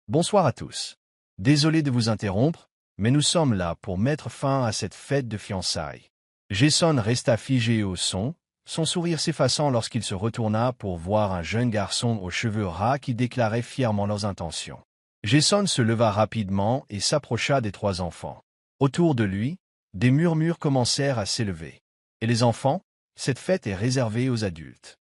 Bonsoir à tous. Désolé de vous interrompre, mais nous sommes là pour mettre fin à cette fête de fiançailles. Jason resta figé au son sourire s'effaçant lorsqu'il se retourna pour voir un jeune garçon aux cheveux ras qui déclarait fièrement leurs intentions. Jason se leva rapidement et s'approcha des trois enfants. Autour de lui, des murmures commencèrent à s'élever. Et les enfants, cette fête est réservée aux adultes.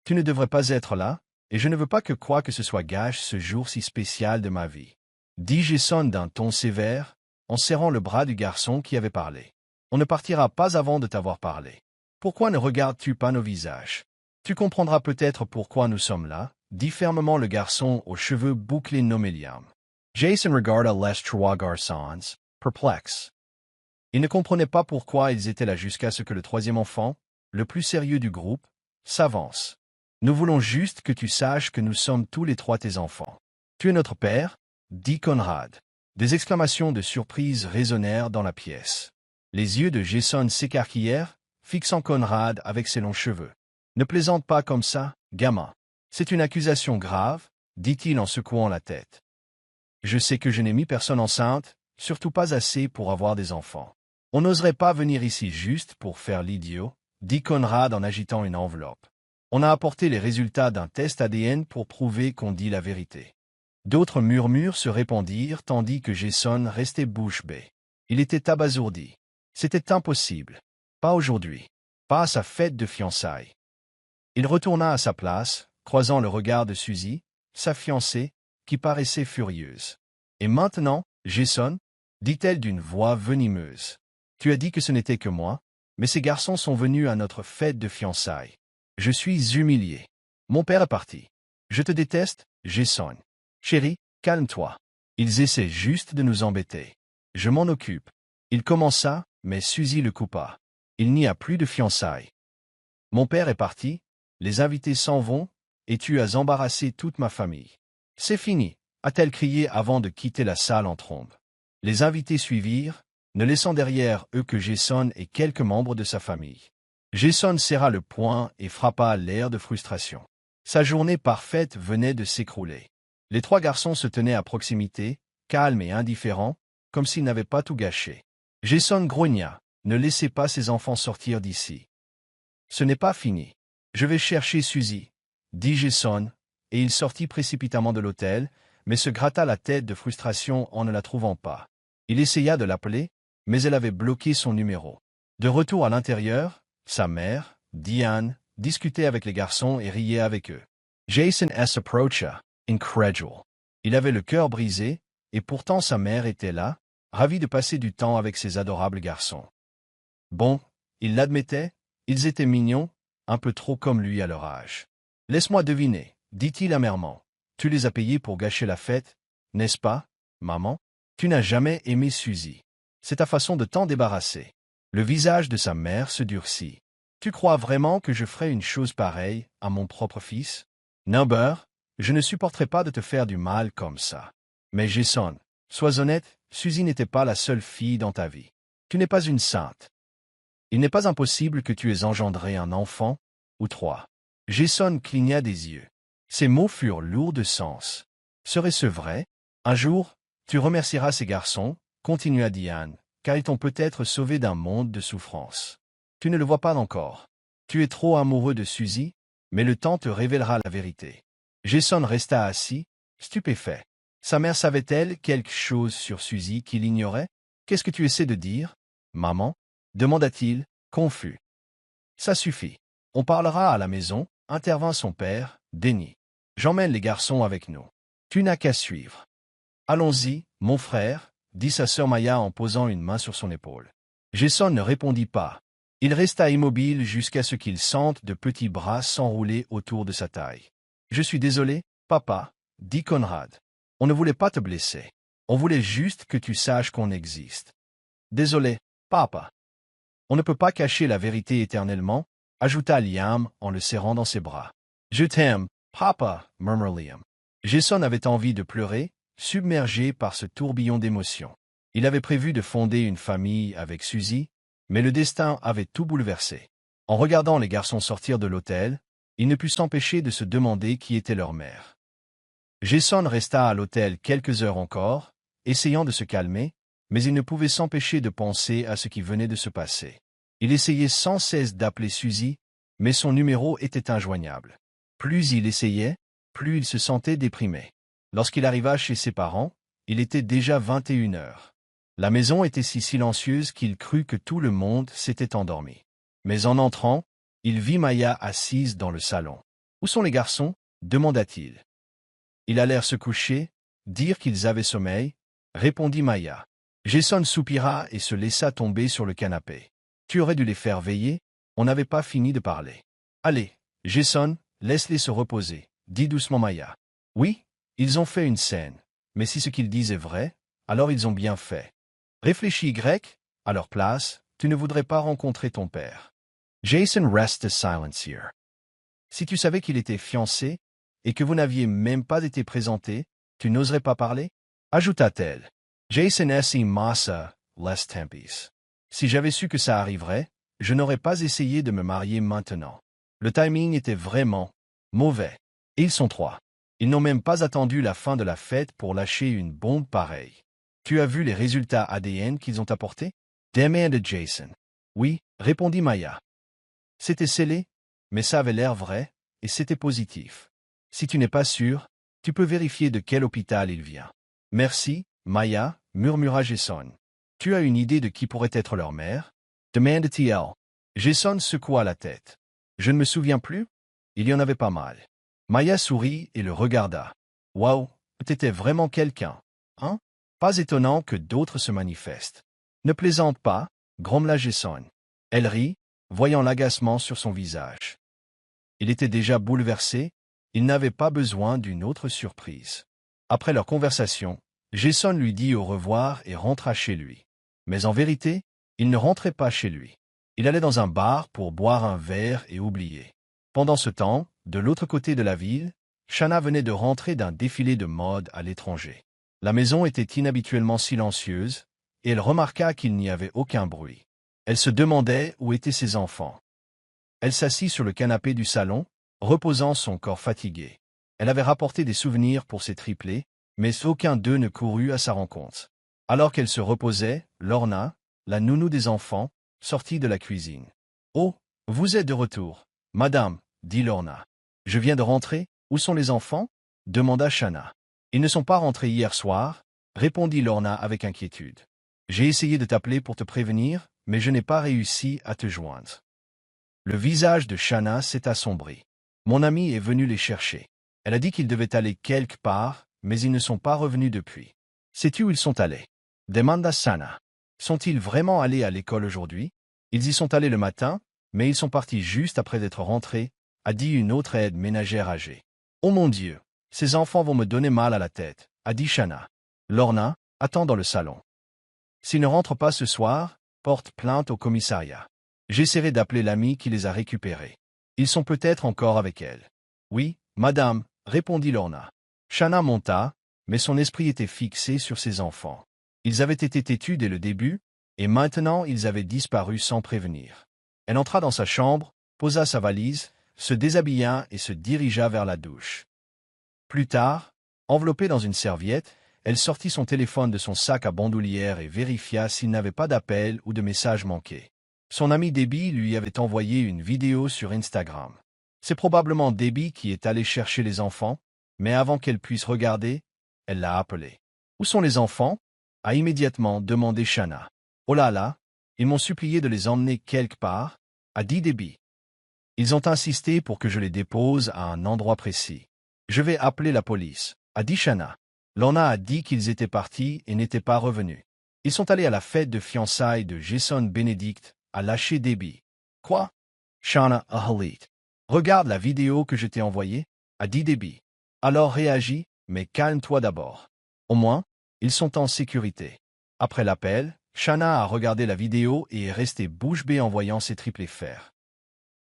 Tu ne devrais pas être là, et je ne veux pas que quoi que ce soit gâche ce jour si spécial de ma vie, dit Jason d'un ton sévère, en serrant le bras du garçon qui avait parlé. On ne partira pas avant de t'avoir parlé. Pourquoi ne regardes-tu pas nos visages? Tu comprendras peut-être pourquoi nous sommes là, dit fermement le garçon aux cheveux bouclés nommé Liam. Jason regarda les trois garçons, perplexe. Il ne comprenait pas pourquoi ils étaient là jusqu'à ce que le troisième enfant, le plus sérieux du groupe, s'avance. Nous voulons juste que tu saches que nous sommes tous les trois tes enfants. Tu es notre père, dit Conrad. Des exclamations de surprise résonnèrent dans la pièce. Les yeux de Jason s'écarquillèrent, fixant Conrad avec ses longs cheveux. Ne plaisante pas comme ça, gamin. C'est une accusation grave, dit-il en secouant la tête. Je sais que je n'ai mis personne enceinte, surtout pas assez pour avoir des enfants. On n'oserait pas venir ici juste pour faire l'idiot, dit Conrad en agitant une enveloppe. On a apporté les résultats d'un test ADN pour prouver qu'on dit la vérité. D'autres murmures se répandirent tandis que Jason restait bouche bée. Il était abasourdi. C'était impossible. Pas aujourd'hui. Pas à sa fête de fiançailles. Il retourna à sa place, croisant le regard de Suzy, sa fiancée, qui paraissait furieuse. « Et maintenant, Jason ?» dit-elle d'une voix venimeuse. « Tu as dit que ce n'était que moi, mais ces garçons sont venus à notre fête de fiançailles. Je suis humilié. Mon père est parti. Je te déteste, Jason. Chérie, calme-toi. Ils essaient juste de nous embêter. Je m'en occupe. » Il commença, mais Suzy le coupa. Il n'y a plus de fiançailles. Mon père est parti, les invités s'en vont, et tu as embarrassé toute ma famille. C'est fini, a-t-elle crié avant de quitter la salle en trombe. Les invités suivirent, ne laissant derrière eux que Jason et quelques membres de sa famille. Jason serra le poing et frappa l'air de frustration. Sa journée parfaite venait de s'écrouler. Les trois garçons se tenaient à proximité, calmes et indifférents, comme s'ils n'avaient pas tout gâché. Jason grogna. Ne laissez pas ces enfants sortir d'ici. Ce n'est pas fini. Je vais chercher Suzy, dit Jason, et il sortit précipitamment de l'hôtel, mais se gratta la tête de frustration en ne la trouvant pas. Il essaya de l'appeler, mais elle avait bloqué son numéro. De retour à l'intérieur, sa mère, Diane, discutait avec les garçons et riait avec eux. Jason s'approcha, incrédule. Il avait le cœur brisé, et pourtant sa mère était là, ravie de passer du temps avec ces adorables garçons. Bon, il l'admettait, ils étaient mignons, un peu trop comme lui à leur âge. « Laisse-moi deviner, dit-il amèrement. Tu les as payés pour gâcher la fête, n'est-ce pas, maman? Tu n'as jamais aimé Suzy. C'est ta façon de t'en débarrasser. » Le visage de sa mère se durcit. « Tu crois vraiment que je ferais une chose pareille à mon propre fils? Number, je ne supporterais pas de te faire du mal comme ça. Mais Jason, sois honnête, Suzy n'était pas la seule fille dans ta vie. Tu n'es pas une sainte. Il n'est pas impossible que tu aies engendré un enfant, ou trois. » Jason cligna des yeux. Ces mots furent lourds de sens. Serait-ce vrai? Un jour, tu remercieras ces garçons, continua Diane, car ils t'ont peut-être sauvé d'un monde de souffrance. Tu ne le vois pas encore. Tu es trop amoureux de Suzy, mais le temps te révélera la vérité. Jason resta assis, stupéfait. Sa mère savait-elle quelque chose sur Suzy qu'il ignorait? Qu'est-ce que tu essaies de dire, maman? Demanda-t-il, confus. Ça suffit. On parlera à la maison, intervint son père, Denny. J'emmène les garçons avec nous. Tu n'as qu'à suivre. Allons-y, mon frère, dit sa sœur Maya en posant une main sur son épaule. Jason ne répondit pas. Il resta immobile jusqu'à ce qu'il sente de petits bras s'enrouler autour de sa taille. Je suis désolé, papa, dit Conrad. On ne voulait pas te blesser. On voulait juste que tu saches qu'on existe. Désolé, papa. On ne peut pas cacher la vérité éternellement, ajouta Liam en le serrant dans ses bras. Je t'aime, papa, murmura Liam. Jason avait envie de pleurer, submergé par ce tourbillon d'émotions. Il avait prévu de fonder une famille avec Suzy, mais le destin avait tout bouleversé. En regardant les garçons sortir de l'hôtel, il ne put s'empêcher de se demander qui était leur mère. Jason resta à l'hôtel quelques heures encore, essayant de se calmer, mais il ne pouvait s'empêcher de penser à ce qui venait de se passer. Il essayait sans cesse d'appeler Suzy, mais son numéro était injoignable. Plus il essayait, plus il se sentait déprimé. Lorsqu'il arriva chez ses parents, il était déjà 21 heures. La maison était si silencieuse qu'il crut que tout le monde s'était endormi. Mais en entrant, il vit Maya assise dans le salon. « Où sont les garçons » demanda-t-il. « Ils allèrent se coucher, dire qu'ils avaient sommeil » répondit Maya. Jason soupira et se laissa tomber sur le canapé. « Tu aurais dû les faire veiller, on n'avait pas fini de parler. »« Allez, Jason, laisse-les se reposer » dit doucement Maya. « Oui, ils ont fait une scène, mais si ce qu'ils disent est vrai, alors ils ont bien fait. Réfléchis, Grec, à leur place, tu ne voudrais pas rencontrer ton père. » Jason resta silencieux. « Si tu savais qu'il était fiancé, et que vous n'aviez même pas été présenté, tu n'oserais pas parler » ajouta-t-elle. Jason esi massa, les tempis. Si j'avais su que ça arriverait, je n'aurais pas essayé de me marier maintenant. Le timing était vraiment mauvais. Et ils sont trois. Ils n'ont même pas attendu la fin de la fête pour lâcher une bombe pareille. Tu as vu les résultats ADN qu'ils ont apportés? Demanda Jason. Oui, répondit Maya. C'était scellé, mais ça avait l'air vrai, et c'était positif. Si tu n'es pas sûr, tu peux vérifier de quel hôpital il vient. Merci, Maya, murmura Jason. Tu as une idée de qui pourrait être leur mère? Demanda-t-il. Jason secoua la tête. Je ne me souviens plus? Il y en avait pas mal. Maya sourit et le regarda. Waouh, t'étais vraiment quelqu'un, hein? Pas étonnant que d'autres se manifestent. Ne plaisante pas, grommela Jason. Elle rit, voyant l'agacement sur son visage. Il était déjà bouleversé, il n'avait pas besoin d'une autre surprise. Après leur conversation, Jason lui dit au revoir et rentra chez lui. Mais en vérité, il ne rentrait pas chez lui. Il allait dans un bar pour boire un verre et oublier. Pendant ce temps, de l'autre côté de la ville, Shanna venait de rentrer d'un défilé de mode à l'étranger. La maison était inhabituellement silencieuse, et elle remarqua qu'il n'y avait aucun bruit. Elle se demandait où étaient ses enfants. Elle s'assit sur le canapé du salon, reposant son corps fatigué. Elle avait rapporté des souvenirs pour ses triplés, mais aucun d'eux ne courut à sa rencontre. Alors qu'elle se reposait, Lorna, la nounou des enfants, sortit de la cuisine. « Oh, vous êtes de retour, madame, » dit Lorna. « Je viens de rentrer, où sont les enfants » demanda Shanna. « Ils ne sont pas rentrés hier soir » répondit Lorna avec inquiétude. « J'ai essayé de t'appeler pour te prévenir, mais je n'ai pas réussi à te joindre. » Le visage de Shanna s'est assombri. « Mon ami est venu les chercher. Elle a dit qu'ils devaient aller quelque part, mais ils ne sont pas revenus depuis. Sais-tu où ils sont allés » demanda Shanna. « Sont-ils vraiment allés à l'école aujourd'hui » Ils y sont allés le matin, mais ils sont partis juste après d'être rentrés, a dit une autre aide ménagère âgée. « Oh mon Dieu, ces enfants vont me donner mal à la tête, a dit Shanna. Lorna, attends dans le salon. S'ils ne rentrent pas ce soir, porte plainte au commissariat. J'essaierai d'appeler l'ami qui les a récupérés. Ils sont peut-être encore avec elle. »« Oui, madame, » répondit Lorna. Shanna monta, mais son esprit était fixé sur ses enfants. Ils avaient été têtus dès le début, et maintenant ils avaient disparu sans prévenir. Elle entra dans sa chambre, posa sa valise, se déshabilla et se dirigea vers la douche. Plus tard, enveloppée dans une serviette, elle sortit son téléphone de son sac à bandoulière et vérifia s'il n'avait pas d'appel ou de message manqué. Son ami Debbie lui avait envoyé une vidéo sur Instagram. C'est probablement Debbie qui est allée chercher les enfants, mais avant qu'elle puisse regarder, elle l'a appelé. « Où sont les enfants » a immédiatement demandé Shanna. « Oh là là, ils m'ont supplié de les emmener quelque part » a dit Debbie. « Ils ont insisté pour que je les dépose à un endroit précis. Je vais appeler la police » a dit Shanna. Lorna a dit qu'ils étaient partis et n'étaient pas revenus. Ils sont allés à la fête de fiançailles de Jason Benedict, a lâché Debbie. « Quoi » Shanna a halit. « Regarde la vidéo que je t'ai envoyée, a dit Debbie. Alors réagis, mais calme-toi d'abord. Au moins, ils sont en sécurité. Après l'appel, Shanna a regardé la vidéo et est restée bouche bée en voyant ses triplés faire.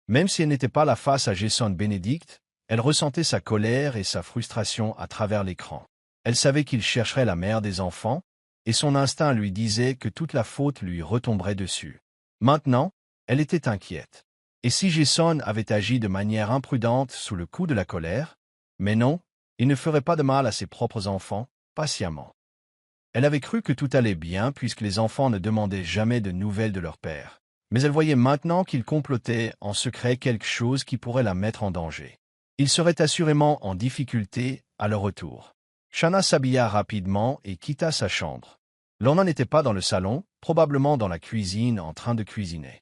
Même si elle n'était pas la face à Jason Benedict, elle ressentait sa colère et sa frustration à travers l'écran. Elle savait qu'il chercherait la mère des enfants, et son instinct lui disait que toute la faute lui retomberait dessus. Maintenant, elle était inquiète. Et si Jason avait agi de manière imprudente sous le coup de la colère? Mais non, Il ne ferait pas de mal à ses propres enfants, patiemment. Elle avait cru que tout allait bien puisque les enfants ne demandaient jamais de nouvelles de leur père. Mais elle voyait maintenant qu'il complotait en secret quelque chose qui pourrait la mettre en danger. Il serait assurément en difficulté à leur retour. Shanna s'habilla rapidement et quitta sa chambre. Lorna n'était pas dans le salon, probablement dans la cuisine en train de cuisiner.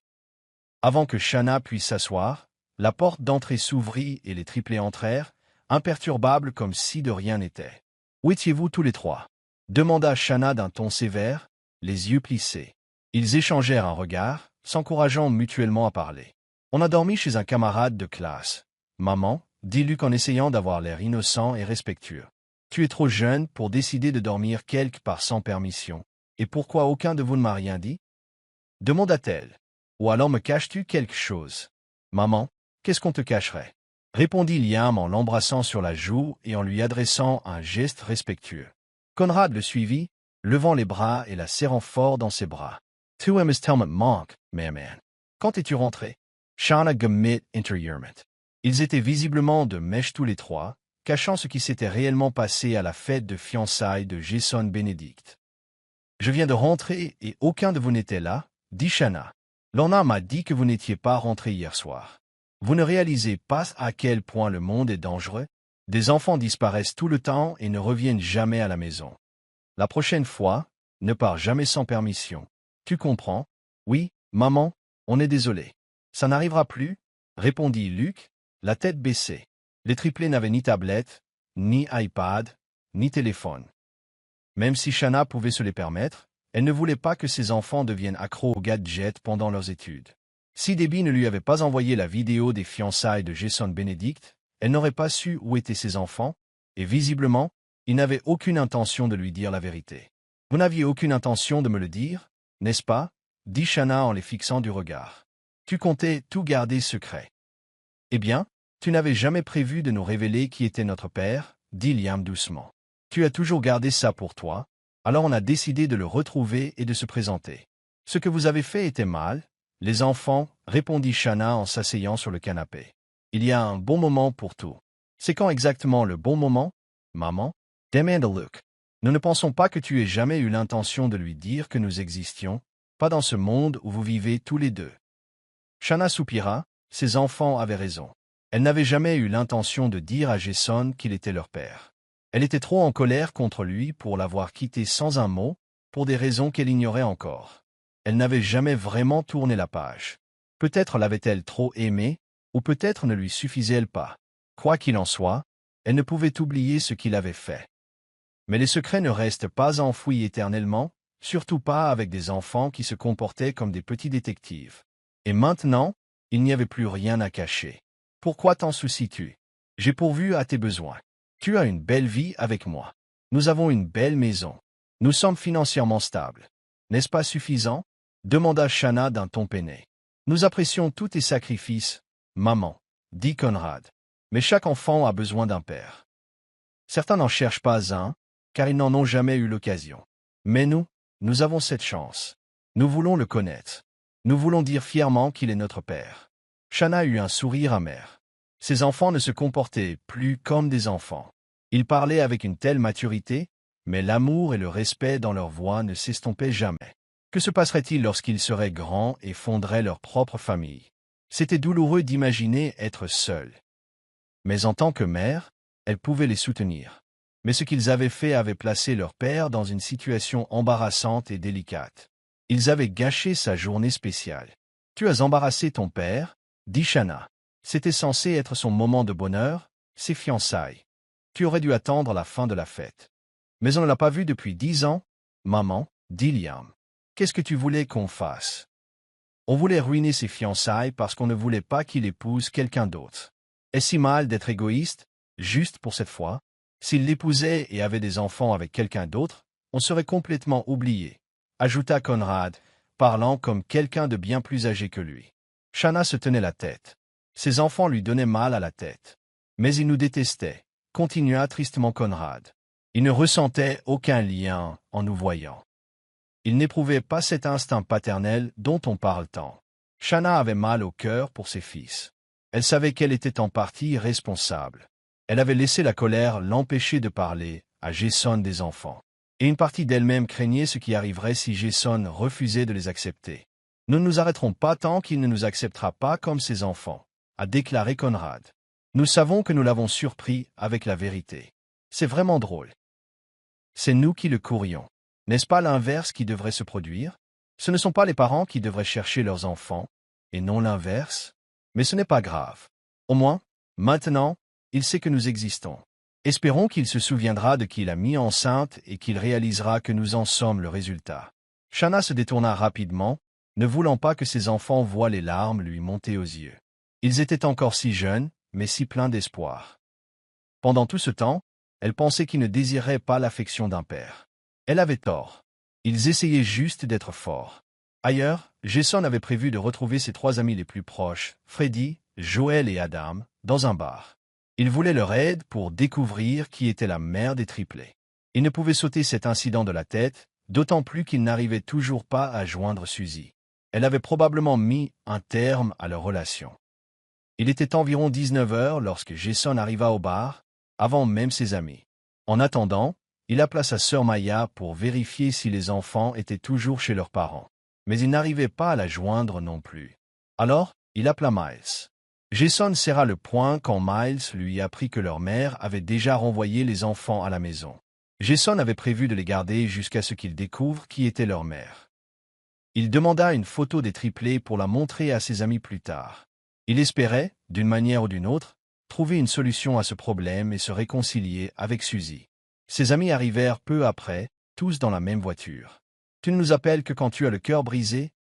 Avant que Shanna puisse s'asseoir, la porte d'entrée s'ouvrit et les triplés entrèrent, imperturbables comme si de rien n'était. « Où étiez-vous tous les trois » demanda Shanna d'un ton sévère, les yeux plissés. Ils échangèrent un regard, s'encourageant mutuellement à parler. « On a dormi chez un camarade de classe. Maman, dit Luc en essayant d'avoir l'air innocent et respectueux. Tu es trop jeune pour décider de dormir quelque part sans permission. Et pourquoi aucun de vous ne m'a rien dit » demanda-t-elle. « Ou alors me caches-tu quelque chose » Maman, qu'est-ce qu'on te cacherait répondit Liam en l'embrassant sur la joue et en lui adressant un geste respectueux. Conrad le suivit, levant les bras et la serrant fort dans ses bras. « Tu aimes tellement manque, maman. Quand es-tu rentré » Shanna gemit intérieurement. Ils étaient visiblement de mèche tous les trois, cachant ce qui s'était réellement passé à la fête de fiançailles de Jason Benedict. « Je viens de rentrer et aucun de vous n'était là, dit Shanna. Lorna m'a dit que vous n'étiez pas rentré hier soir. Vous ne réalisez pas à quel point le monde est dangereux. Des enfants disparaissent tout le temps et ne reviennent jamais à la maison. La prochaine fois, ne pars jamais sans permission. Tu comprends? Oui, maman, on est désolé. Ça n'arrivera plus, répondit Luc, la tête baissée. Les triplés n'avaient ni tablette, ni iPad, ni téléphone. Même si Shanna pouvait se les permettre, elle ne voulait pas que ses enfants deviennent accros aux gadgets pendant leurs études. Si Debbie ne lui avait pas envoyé la vidéo des fiançailles de Jason Benedict, elle n'aurait pas su où étaient ses enfants, et visiblement, il n'avait aucune intention de lui dire la vérité. « Vous n'aviez aucune intention de me le dire, n'est-ce pas » dit Shanna en les fixant du regard. « Tu comptais tout garder secret. »« Eh bien, tu n'avais jamais prévu de nous révéler qui était notre père, » dit Liam doucement. « Tu as toujours gardé ça pour toi, alors on a décidé de le retrouver et de se présenter. Ce que vous avez fait était mal, les enfants, répondit Shanna en s'asseyant sur le canapé. Il y a un bon moment pour tout. C'est quand exactement le bon moment, maman? Demanda Luke. Nous ne pensons pas que tu aies jamais eu l'intention de lui dire que nous existions, pas dans ce monde où vous vivez tous les deux. Shanna soupira, ses enfants avaient raison. Elle n'avait jamais eu l'intention de dire à Jason qu'il était leur père. Elle était trop en colère contre lui pour l'avoir quitté sans un mot, pour des raisons qu'elle ignorait encore. Elle n'avait jamais vraiment tourné la page. Peut-être l'avait-elle trop aimé, ou peut-être ne lui suffisait-elle pas. Quoi qu'il en soit, elle ne pouvait oublier ce qu'il avait fait. Mais les secrets ne restent pas enfouis éternellement, surtout pas avec des enfants qui se comportaient comme des petits détectives. Et maintenant, il n'y avait plus rien à cacher. Pourquoi t'en soucies-tu? J'ai pourvu à tes besoins. Tu as une belle vie avec moi. Nous avons une belle maison. Nous sommes financièrement stables. N'est-ce pas suffisant? Demanda Shanna d'un ton peiné. Nous apprécions tous tes sacrifices, maman, dit Conrad. Mais chaque enfant a besoin d'un père. Certains n'en cherchent pas un, car ils n'en ont jamais eu l'occasion. Mais nous avons cette chance. Nous voulons le connaître. Nous voulons dire fièrement qu'il est notre père. Shanna eut un sourire amer. Ses enfants ne se comportaient plus comme des enfants. Ils parlaient avec une telle maturité, mais l'amour et le respect dans leur voix ne s'estompaient jamais. Que se passerait-il lorsqu'ils seraient grands et fonderaient leur propre famille? C'était douloureux d'imaginer être seuls. Mais en tant que mère, elle pouvait les soutenir. Mais ce qu'ils avaient fait avait placé leur père dans une situation embarrassante et délicate. Ils avaient gâché sa journée spéciale. « Tu as embarrassé ton père » dit Shanna. C'était censé être son moment de bonheur, ses fiançailles. Tu aurais dû attendre la fin de la fête. Mais on ne l'a pas vu depuis 10 ans, maman, dit Liam. Qu'est-ce que tu voulais qu'on fasse? On voulait ruiner ses fiançailles parce qu'on ne voulait pas qu'il épouse quelqu'un d'autre. Est-ce si mal d'être égoïste, juste pour cette fois? S'il l'épousait et avait des enfants avec quelqu'un d'autre, on serait complètement oublié, ajouta Conrad, parlant comme quelqu'un de bien plus âgé que lui. Shanna se tenait la tête. Ses enfants lui donnaient mal à la tête. Mais ils nous détestaient, continua tristement Conrad. Ils ne ressentaient aucun lien en nous voyant. Ils n'éprouvaient pas cet instinct paternel dont on parle tant. Shanna avait mal au cœur pour ses fils. Elle savait qu'elle était en partie responsable. Elle avait laissé la colère l'empêcher de parler à Jason des enfants. Et une partie d'elle-même craignait ce qui arriverait si Jason refusait de les accepter. Nous ne nous arrêterons pas tant qu'il ne nous acceptera pas comme ses enfants, a déclaré Conrad. Nous savons que nous l'avons surpris avec la vérité. C'est vraiment drôle. C'est nous qui le courrions. N'est-ce pas l'inverse qui devrait se produire? Ce ne sont pas les parents qui devraient chercher leurs enfants, et non l'inverse? Mais ce n'est pas grave. Au moins, maintenant, il sait que nous existons. Espérons qu'il se souviendra de qui l'a mis enceinte et qu'il réalisera que nous en sommes le résultat. Shanna se détourna rapidement, ne voulant pas que ses enfants voient les larmes lui monter aux yeux. Ils étaient encore si jeunes, mais si pleins d'espoir. Pendant tout ce temps, elle pensait qu'ils ne désiraient pas l'affection d'un père. Elle avait tort. Ils essayaient juste d'être forts. Ailleurs, Jason avait prévu de retrouver ses 3 amis les plus proches, Freddy, Joel et Adam, dans un bar. Il voulait leur aide pour découvrir qui était la mère des triplés. Il ne pouvait sauter cet incident de la tête, d'autant plus qu'il n'arrivait toujours pas à joindre Suzy. Elle avait probablement mis un terme à leur relation. Il était environ 19 heures lorsque Jason arriva au bar, avant même ses amis. En attendant, il appela sa sœur Maya pour vérifier si les enfants étaient toujours chez leurs parents. Mais il n'arrivait pas à la joindre non plus. Alors, il appela Miles. Jason serra le poing quand Miles lui apprit que leur mère avait déjà renvoyé les enfants à la maison. Jason avait prévu de les garder jusqu'à ce qu'ils découvrent qui était leur mère. Il demanda une photo des triplés pour la montrer à ses amis plus tard. Il espérait, d'une manière ou d'une autre, trouver une solution à ce problème et se réconcilier avec Suzy. Ses amis arrivèrent peu après, tous dans la même voiture. « Tu ne nous appelles que quand tu as le cœur brisé,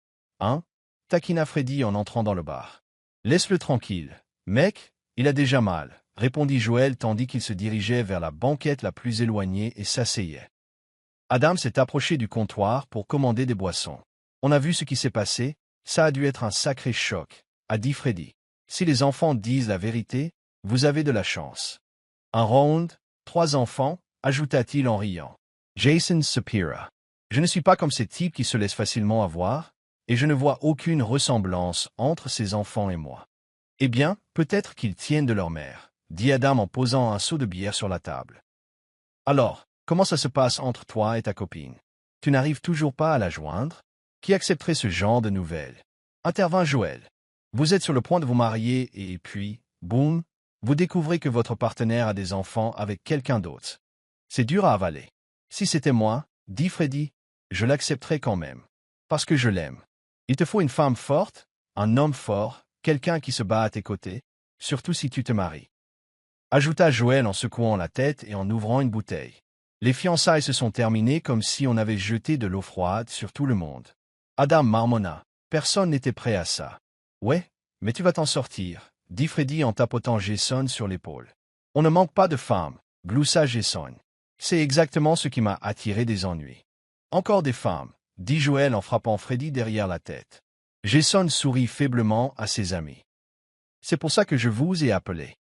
hein ?» taquina Freddy en entrant dans le bar. « Laisse-le tranquille. Mec, il a déjà mal, » répondit Joel tandis qu'il se dirigeait vers la banquette la plus éloignée et s'asseyait. Adam s'est approché du comptoir pour commander des boissons. « On a vu ce qui s'est passé, ça a dû être un sacré choc, » a dit Freddy. « Si les enfants disent la vérité, vous avez de la chance. »« Un round, 3 enfants, » ajouta-t-il en riant. Jason soupira. « Je ne suis pas comme ces types qui se laissent facilement avoir, et je ne vois aucune ressemblance entre ces enfants et moi. »« Eh bien, peut-être qu'ils tiennent de leur mère, » dit Adam en posant un seau de bière sur la table. « Alors, comment ça se passe entre toi et ta copine? Tu n'arrives toujours pas à la joindre? Qui accepterait ce genre de nouvelles? » intervint Joel. « Vous êtes sur le point de vous marier et puis, boum, vous découvrez que votre partenaire a des enfants avec quelqu'un d'autre. C'est dur à avaler. Si c'était moi, dit Freddy, je l'accepterais quand même. Parce que je l'aime. Il te faut une femme forte, un homme fort, quelqu'un qui se bat à tes côtés, surtout si tu te maries. » ajouta Joel en secouant la tête et en ouvrant une bouteille. Les fiançailles se sont terminées comme si on avait jeté de l'eau froide sur tout le monde. Adam marmonna. Personne n'était prêt à ça. « Ouais, mais tu vas t'en sortir, » dit Freddy en tapotant Jason sur l'épaule. « On ne manque pas de femmes, gloussa Jason. C'est exactement ce qui m'a attiré des ennuis. »« Encore des femmes, » dit Joel en frappant Freddy derrière la tête. Jason sourit faiblement à ses amis. « C'est pour ça que je vous ai appelé.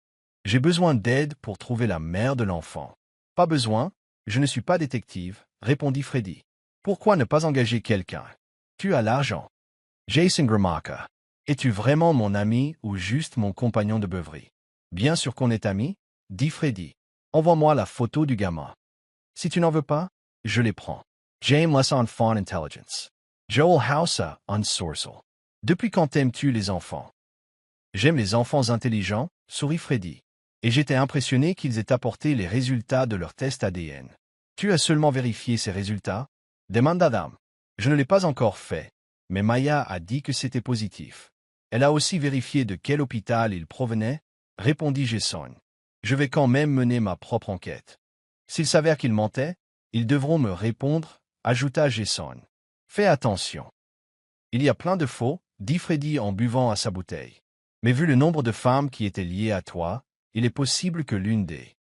J'ai besoin d'aide pour trouver la mère de l'enfant. »« Pas besoin, je ne suis pas détective, » répondit Freddy. « Pourquoi ne pas engager quelqu'un? Tu as l'argent. » Jason grimaqua. « Es-tu vraiment mon ami ou juste mon compagnon de beuverie? »« Bien sûr qu'on est amis, » dit Freddy. « Envoie-moi la photo du gamin. Si tu n'en veux pas, je les prends. » James on Fawn Intelligence. Joel Hausa on Sourcel. « Depuis quand aimes-tu les enfants? »« J'aime les enfants intelligents, » sourit Freddy. « Et j'étais impressionné qu'ils aient apporté les résultats de leur test ADN. »« Tu as seulement vérifié ces résultats? » demande Adam. « Je ne l'ai pas encore fait, mais Maya a dit que c'était positif. Elle a aussi vérifié de quel hôpital il provenait, » répondit Jason. « Je vais quand même mener ma propre enquête. S'il s'avère qu'il mentait, ils devront me répondre, » ajouta Jason. « Fais attention. Il y a plein de faux, » dit Freddy en buvant à sa bouteille. « Mais vu le nombre de femmes qui étaient liées à toi, il est possible que l'une des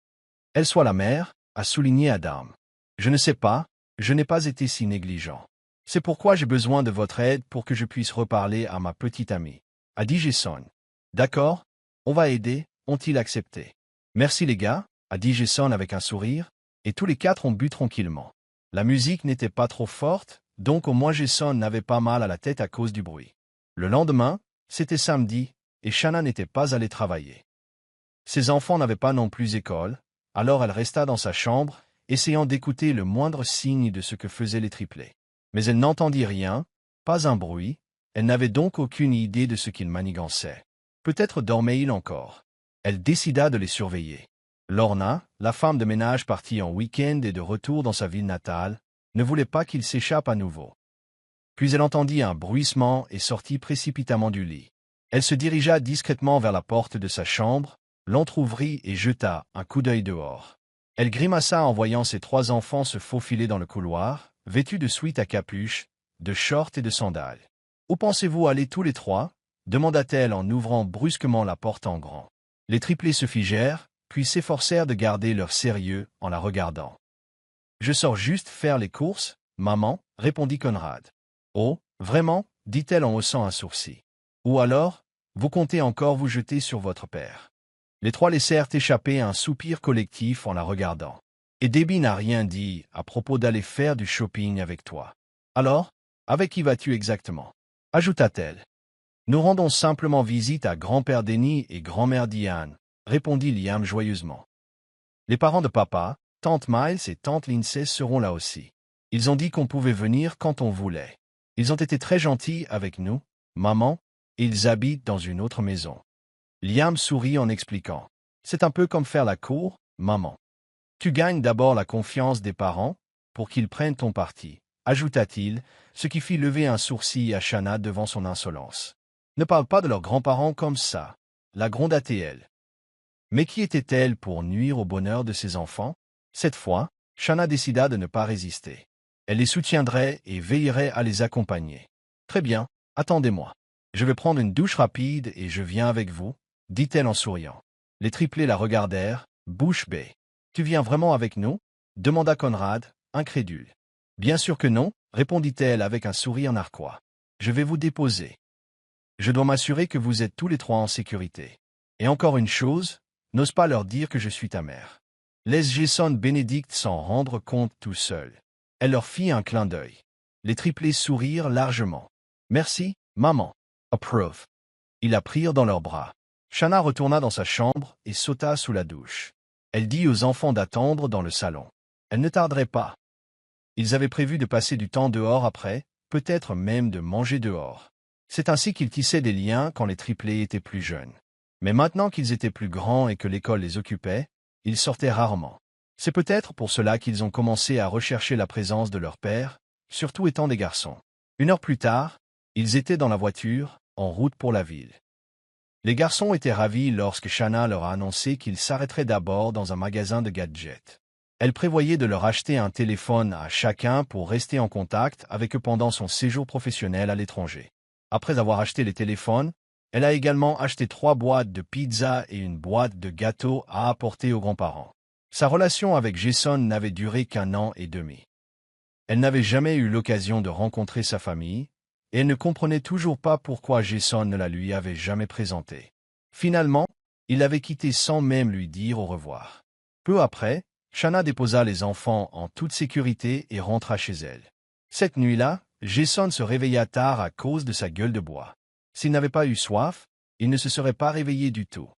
elle soit la mère, » a souligné Adam. « Je ne sais pas, je n'ai pas été si négligent. C'est pourquoi j'ai besoin de votre aide pour que je puisse reparler à ma petite amie, » a dit Jason. « D'accord, on va aider, ont-ils accepté. »« Merci les gars, » a dit Jason avec un sourire, et tous les 4 ont bu tranquillement. La musique n'était pas trop forte, donc au moins Jason n'avait pas mal à la tête à cause du bruit. Le lendemain, c'était samedi, et Shanna n'était pas allée travailler. Ses enfants n'avaient pas non plus école, alors elle resta dans sa chambre, essayant d'écouter le moindre signe de ce que faisaient les triplés. Mais elle n'entendit rien, pas un bruit, elle n'avait donc aucune idée de ce qu'ils manigançaient. Peut-être dormaient-ils encore. Elle décida de les surveiller. Lorna, la femme de ménage partie en week-end et de retour dans sa ville natale, ne voulait pas qu'ils s'échappent à nouveau. Puis elle entendit un bruissement et sortit précipitamment du lit. Elle se dirigea discrètement vers la porte de sa chambre, l'entr'ouvrit et jeta un coup d'œil dehors. Elle grimaça en voyant ses 3 enfants se faufiler dans le couloir, vêtus de sweats à capuche, de shorts et de sandales. « Où pensez-vous aller tous les 3 » demanda-t-elle en ouvrant brusquement la porte en grand. Les triplés se figèrent, puis s'efforcèrent de garder leur sérieux en la regardant. « Je sors juste faire les courses, maman, répondit Conrad. « Oh, vraiment » dit-elle en haussant un sourcil. « Ou alors, vous comptez encore vous jeter sur votre père ?» Les 3 laissèrent échapper un soupir collectif en la regardant. « Et Debbie n'a rien dit à propos d'aller faire du shopping avec toi. Alors, avec qui vas-tu exactement » ajouta-t-elle. « Nous rendons simplement visite à grand-père Denny et grand-mère Diane, répondit Liam joyeusement. Les parents de papa, tante Miles et tante Lindsay seront là aussi. Ils ont dit qu'on pouvait venir quand on voulait. Ils ont été très gentils avec nous, maman, et ils habitent dans une autre maison. » Liam sourit en expliquant. « C'est un peu comme faire la cour, maman. Tu gagnes d'abord la confiance des parents pour qu'ils prennent ton parti, ajouta-t-il, ce qui fit lever un sourcil à Shanna devant son insolence. Ne parle pas de leurs grands-parents comme ça, la gronda-t-elle. Mais qui était-elle pour nuire au bonheur de ses enfants? Cette fois, Shanna décida de ne pas résister. Elle les soutiendrait et veillerait à les accompagner. Très bien, attendez-moi. Je vais prendre une douche rapide et je viens avec vous, dit-elle en souriant. Les triplés la regardèrent, bouche bée. Tu viens vraiment avec nous? Demanda Conrad, incrédule. Bien sûr que non, répondit-elle avec un sourire narquois. Je vais vous déposer. Je dois m'assurer que vous êtes tous les 3 en sécurité. Et encore une chose, n'ose pas leur dire que je suis ta mère. Laisse Jason Benedict s'en rendre compte tout seul. Elle leur fit un clin d'œil. Les triplés sourirent largement. Merci, maman. Approve. Ils la prirent dans leurs bras. Shanna retourna dans sa chambre et sauta sous la douche. Elle dit aux enfants d'attendre dans le salon. Elle ne tarderait pas. Ils avaient prévu de passer du temps dehors après, peut-être même de manger dehors. C'est ainsi qu'ils tissaient des liens quand les triplés étaient plus jeunes. Mais maintenant qu'ils étaient plus grands et que l'école les occupait, ils sortaient rarement. C'est peut-être pour cela qu'ils ont commencé à rechercher la présence de leur père, surtout étant des garçons. 1 heure plus tard, ils étaient dans la voiture, en route pour la ville. Les garçons étaient ravis lorsque Shanna leur a annoncé qu'ils s'arrêteraient d'abord dans un magasin de gadgets. Elle prévoyait de leur acheter un téléphone à chacun pour rester en contact avec eux pendant son séjour professionnel à l'étranger. Après avoir acheté les téléphones, elle a également acheté 3 boîtes de pizza et une boîte de gâteaux à apporter aux grands-parents. Sa relation avec Jason n'avait duré qu'1 an et demi. Elle n'avait jamais eu l'occasion de rencontrer sa famille, et elle ne comprenait toujours pas pourquoi Jason ne la lui avait jamais présentée. Finalement, il l'avait quittée sans même lui dire au revoir. Peu après, Shanna déposa les enfants en toute sécurité et rentra chez elle. Cette nuit-là, Jason se réveilla tard à cause de sa gueule de bois. S'il n'avait pas eu soif, il ne se serait pas réveillé du tout.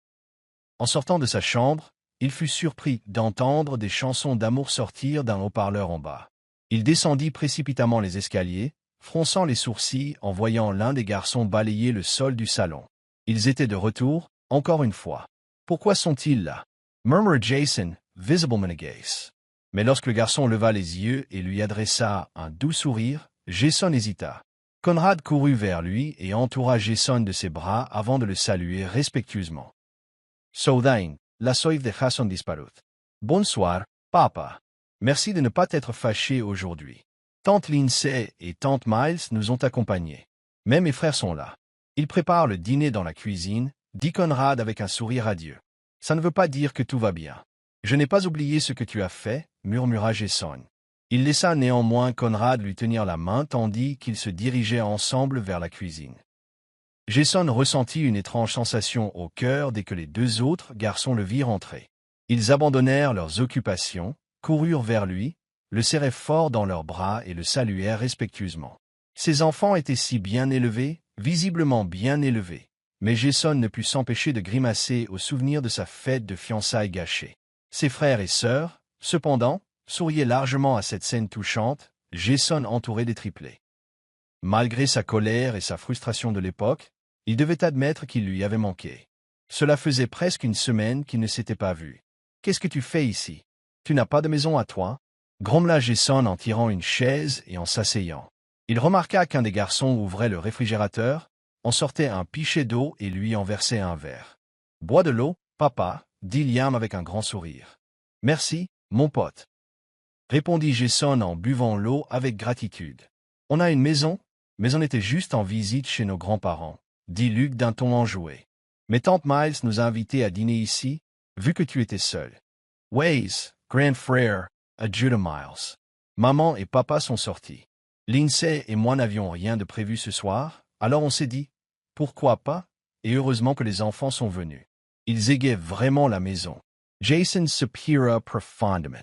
En sortant de sa chambre, il fut surpris d'entendre des chansons d'amour sortir d'un haut-parleur en bas. Il descendit précipitamment les escaliers, fronçant les sourcils en voyant l'un des garçons balayer le sol du salon. Ils étaient de retour, encore une fois. « Pourquoi sont-ils là » murmura Jason, visiblement agace. Mais lorsque le garçon leva les yeux et lui adressa un doux sourire, Jason hésita. Conrad courut vers lui et entoura Jason de ses bras avant de le saluer respectueusement. « Soudain, la soif de Jason disparut. « Bonsoir, papa. Merci de ne pas t'être fâché aujourd'hui. Tante Lindsay et tante Miles nous ont accompagnés. Mais mes frères sont là. Ils préparent le dîner dans la cuisine, dit Conrad avec un sourire radieux. Ça ne veut pas dire que tout va bien. Je n'ai pas oublié ce que tu as fait, murmura Jason. Il laissa néanmoins Conrad lui tenir la main tandis qu'ils se dirigeaient ensemble vers la cuisine. Jason ressentit une étrange sensation au cœur dès que les 2 autres garçons le virent entrer. Ils abandonnèrent leurs occupations, coururent vers lui, le serraient fort dans leurs bras et le saluèrent respectueusement. Ses enfants étaient si bien élevés, visiblement bien élevés, Mais Jason ne put s'empêcher de grimacer au souvenir de sa fête de fiançailles gâchée. Ses frères et sœurs, cependant, souriaient largement à cette scène touchante, Jason entouré des triplés. Malgré sa colère et sa frustration de l'époque, il devait admettre qu'il lui avait manqué. Cela faisait presque une semaine qu'ils ne s'étaient pas vus. « Qu'est-ce que tu fais ici? Tu n'as pas de maison à toi ?» grommela Jason en tirant une chaise et en s'asseyant. Il remarqua qu'un des garçons ouvrait le réfrigérateur, en sortait un pichet d'eau et lui en versait un verre. « Bois de l'eau, papa, » dit Liam avec un grand sourire. « Merci, mon pote, » répondit Jason en buvant l'eau avec gratitude. « On a une maison, mais on était juste en visite chez nos grands-parents, » dit Luke d'un ton enjoué. « Mais tante Miles nous a invités à dîner ici, vu que tu étais seul. »« Waze, grand frère, ajuda Miles. Maman et papa sont sortis. Lindsay et moi n'avions rien de prévu ce soir, alors on s'est dit, pourquoi pas, et heureusement que les enfants sont venus. Ils égaient vraiment la maison. » Jason soupira profondément.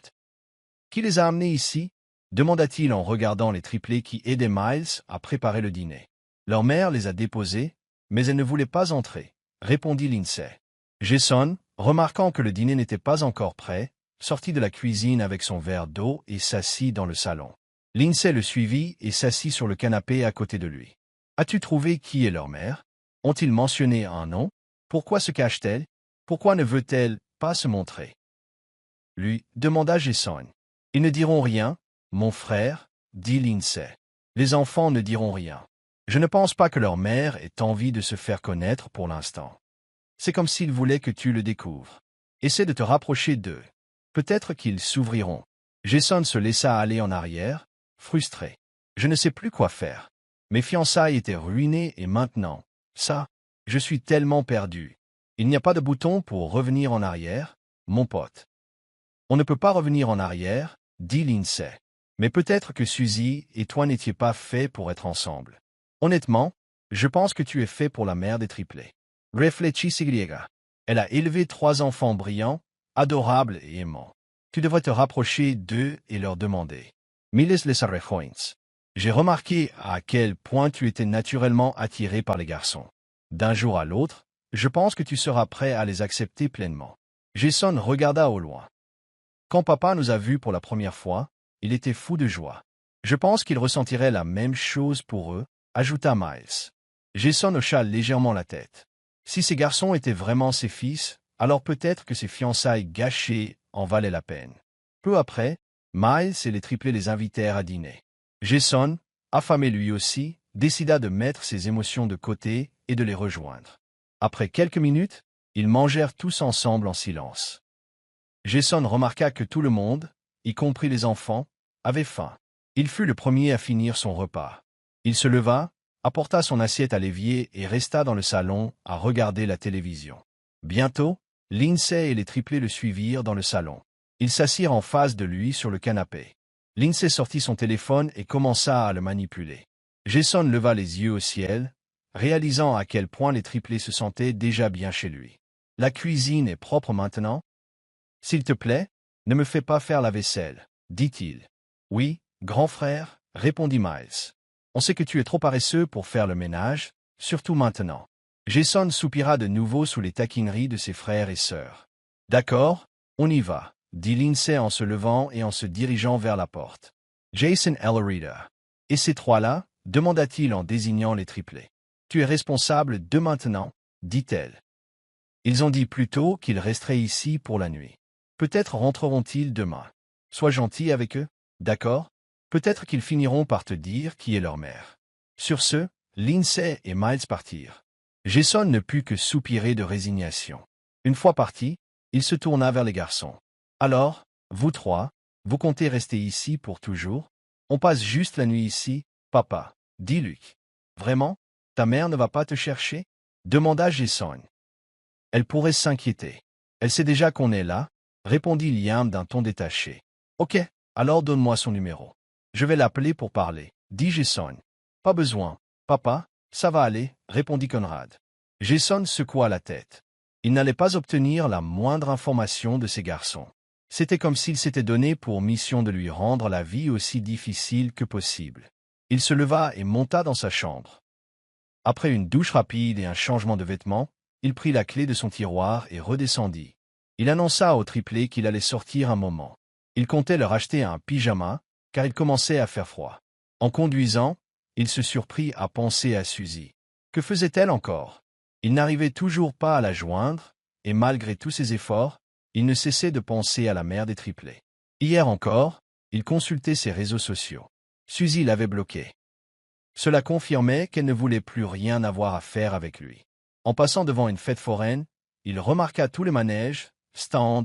« Qui les a amenés ici? » demanda-t-il en regardant les triplés qui aidaient Miles à préparer le dîner. « Leur mère les a déposés, mais elle ne voulait pas entrer, » répondit Lindsay. Jason, remarquant que le dîner n'était pas encore prêt, sortit de la cuisine avec son verre d'eau et s'assit dans le salon. Lindsay le suivit et s'assit sur le canapé à côté de lui. « As-tu trouvé qui est leur mère? Ont-ils mentionné un nom? Pourquoi se cache-t-elle? Pourquoi ne veut-elle pas se montrer? » Lui, demanda Jason. « Ils ne diront rien, mon frère, » dit Lindsay. « Les enfants ne diront rien. Je ne pense pas que leur mère ait envie de se faire connaître pour l'instant. C'est comme s'ils voulaient que tu le découvres. Essaie de te rapprocher d'eux. Peut-être qu'ils s'ouvriront. » Jason se laissa aller en arrière, frustré. « Je ne sais plus quoi faire. Mes fiançailles étaient ruinées et maintenant, ça, je suis tellement perdu. Il n'y a pas de bouton pour revenir en arrière, mon pote. » « On ne peut pas revenir en arrière, » dit Lindsay. « Mais peut-être que Suzy et toi n'étiez pas faits pour être ensemble. Honnêtement, je pense que tu es fait pour la mère des triplés. » Réfléchis. Elle a élevé 3 enfants brillants, adorables et aimants. Tu devrais te rapprocher d'eux et leur demander. Miles les rejoins. J'ai remarqué à quel point tu étais naturellement attiré par les garçons. D'un jour à l'autre, je pense que tu seras prêt à les accepter pleinement. Jason regarda au loin. Quand papa nous a vus pour la première fois, il était fou de joie. Je pense qu'il ressentirait la même chose pour eux, ajouta Miles. Jason hocha légèrement la tête. Si ces garçons étaient vraiment ses fils, alors peut-être que ces fiançailles gâchées en valaient la peine. Peu après, Miles et les triplés les invitèrent à dîner. Jason, affamé lui aussi, décida de mettre ses émotions de côté et de les rejoindre. Après quelques minutes, ils mangèrent tous ensemble en silence. Jason remarqua que tout le monde, y compris les enfants, avait faim. Il fut le premier à finir son repas. Il se leva, apporta son assiette à l'évier et resta dans le salon à regarder la télévision. Bientôt, Lindsay et les triplés le suivirent dans le salon. Ils s'assirent en face de lui sur le canapé. Lindsay sortit son téléphone et commença à le manipuler. Jason leva les yeux au ciel, réalisant à quel point les triplés se sentaient déjà bien chez lui. « La cuisine est propre maintenant? S'il te plaît, ne me fais pas faire la vaisselle, » dit-il. « Oui, grand frère, » répondit Miles. « On sait que tu es trop paresseux pour faire le ménage, surtout maintenant. » Jason soupira de nouveau sous les taquineries de ses frères et sœurs. « D'accord, on y va, » dit Lindsay en se levant et en se dirigeant vers la porte. Jason Ellerida. « Et ces 3-là » demanda-t-il en désignant les triplés. « Tu es responsable de maintenant, » dit-elle. Ils ont dit plutôt qu'ils resteraient ici pour la nuit. Peut-être rentreront-ils demain. Sois gentil avec eux, d'accord? Peut-être qu'ils finiront par te dire qui est leur mère. Sur ce, Lindsay et Miles partirent. Jason ne put que soupirer de résignation. Une fois parti, il se tourna vers les garçons. « Alors, vous 3, vous comptez rester ici pour toujours? On passe juste la nuit ici, papa, » dit Luke. « Vraiment? Ta mère ne va pas te chercher? » demanda Jason. « Elle pourrait s'inquiéter. Elle sait déjà qu'on est là, » répondit Liam d'un ton détaché. « Ok, alors donne-moi son numéro. Je vais l'appeler pour parler, » dit Jason. « Pas besoin, papa, ça va aller, » répondit Conrad. Jason secoua la tête. Il n'allait pas obtenir la moindre information de ces garçons. C'était comme s'il s'était donné pour mission de lui rendre la vie aussi difficile que possible. Il se leva et monta dans sa chambre. Après une douche rapide et un changement de vêtements, il prit la clé de son tiroir et redescendit. Il annonça au triplé qu'il allait sortir un moment. Il comptait leur acheter un pyjama, car il commençait à faire froid. En conduisant, il se surprit à penser à Suzy. Que faisait-elle encore? Il n'arrivait toujours pas à la joindre, et malgré tous ses efforts, il ne cessait de penser à la mère des triplés. Hier encore, il consultait ses réseaux sociaux. Suzy l'avait bloqué. Cela confirmait qu'elle ne voulait plus rien avoir à faire avec lui. En passant devant une fête foraine, il remarqua tous les manèges, stands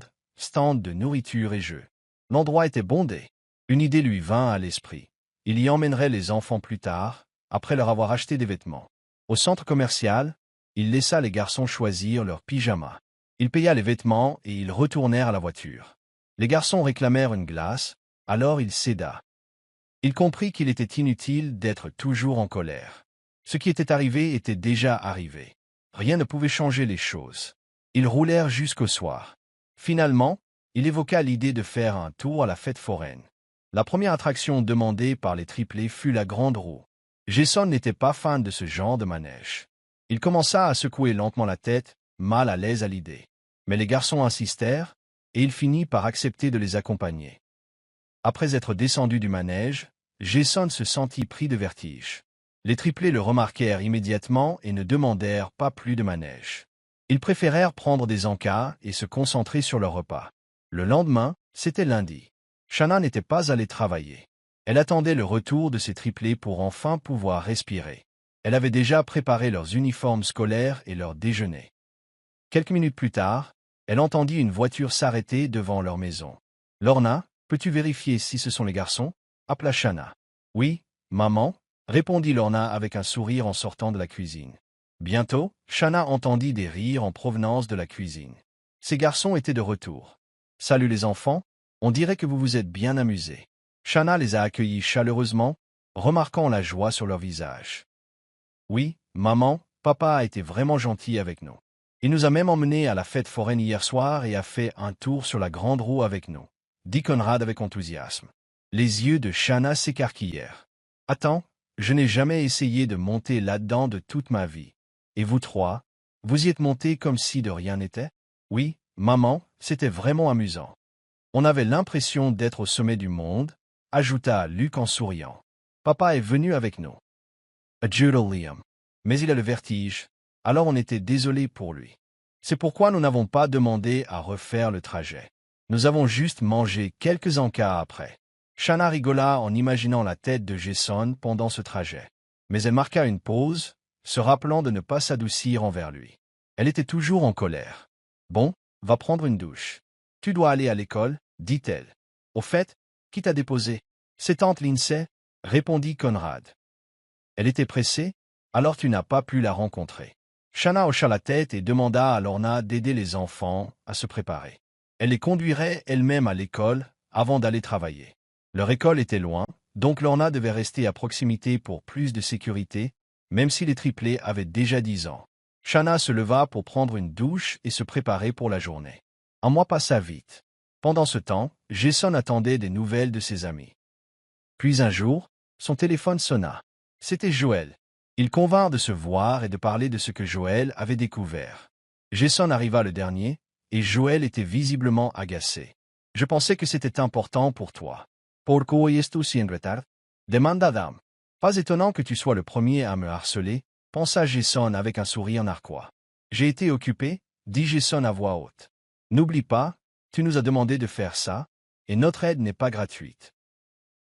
de nourriture et jeux. L'endroit était bondé. Une idée lui vint à l'esprit. Il y emmènerait les enfants plus tard, après leur avoir acheté des vêtements. Au centre commercial, il laissa les garçons choisir leurs pyjamas. Il paya les vêtements et ils retournèrent à la voiture. Les garçons réclamèrent une glace, alors il céda. Il comprit qu'il était inutile d'être toujours en colère. Ce qui était arrivé était déjà arrivé. Rien ne pouvait changer les choses. Ils roulèrent jusqu'au soir. Finalement, il évoqua l'idée de faire un tour à la fête foraine. La première attraction demandée par les triplés fut la grande roue. Jason n'était pas fan de ce genre de manège. Il commença à secouer lentement la tête, mal à l'aise à l'idée. Mais les garçons insistèrent, et il finit par accepter de les accompagner. Après être descendu du manège, Jason se sentit pris de vertige. Les triplés le remarquèrent immédiatement et ne demandèrent pas plus de manège. Ils préférèrent prendre des encas et se concentrer sur leur repas. Le lendemain, c'était lundi. Shanna n'était pas allée travailler. Elle attendait le retour de ses triplés pour enfin pouvoir respirer. Elle avait déjà préparé leurs uniformes scolaires et leur déjeuner. Quelques minutes plus tard, elle entendit une voiture s'arrêter devant leur maison. « Lorna, peux-tu vérifier si ce sont les garçons ?» appela Shanna. « Oui, maman » répondit Lorna avec un sourire en sortant de la cuisine. Bientôt, Shanna entendit des rires en provenance de la cuisine. Ces garçons étaient de retour. « Salut les enfants, on dirait que vous vous êtes bien amusés. » Shanna les a accueillis chaleureusement, remarquant la joie sur leur visage. « Oui, maman, papa a été vraiment gentil avec nous. Il nous a même emmenés à la fête foraine hier soir et a fait un tour sur la grande roue avec nous, » dit Conrad avec enthousiasme. Les yeux de Shanna s'écarquillèrent. « Attends, je n'ai jamais essayé de monter là-dedans de toute ma vie. Et vous trois, vous y êtes montés comme si de rien n'était? » « Oui, maman, c'était vraiment amusant. On avait l'impression d'être au sommet du monde, » ajouta Luke en souriant. « Papa est venu avec nous. » Ajouta Liam. Mais il a le vertige, alors on était désolé pour lui. C'est pourquoi nous n'avons pas demandé à refaire le trajet. Nous avons juste mangé quelques encas après. Shanna rigola en imaginant la tête de Jason pendant ce trajet. Mais elle marqua une pause, se rappelant de ne pas s'adoucir envers lui. Elle était toujours en colère. « Bon, va prendre une douche. Tu dois aller à l'école, » dit-elle. « Au fait, qui t'a déposé? » « C'est tante Lindsay, » répondit Conrad. « Elle était pressée, alors tu n'as pas pu la rencontrer. » Shanna hocha la tête et demanda à Lorna d'aider les enfants à se préparer. Elle les conduirait elle-même à l'école avant d'aller travailler. Leur école était loin, donc Lorna devait rester à proximité pour plus de sécurité, même si les triplés avaient déjà 10 ans. Shanna se leva pour prendre une douche et se préparer pour la journée. Un mois passa vite. Pendant ce temps, Jason attendait des nouvelles de ses amis. Puis un jour, son téléphone sonna. C'était Joël. Il convint de se voir et de parler de ce que Joël avait découvert. Jason arriva le dernier, et Joël était visiblement agacé. « Je pensais que c'était important pour toi. »« Pourquoi es-tu si en retard ?» demanda Adam. « Pas étonnant que tu sois le premier à me harceler, » pensa Jason avec un sourire narquois. « J'ai été occupé, » dit Jason à voix haute. « N'oublie pas, tu nous as demandé de faire ça, et notre aide n'est pas gratuite.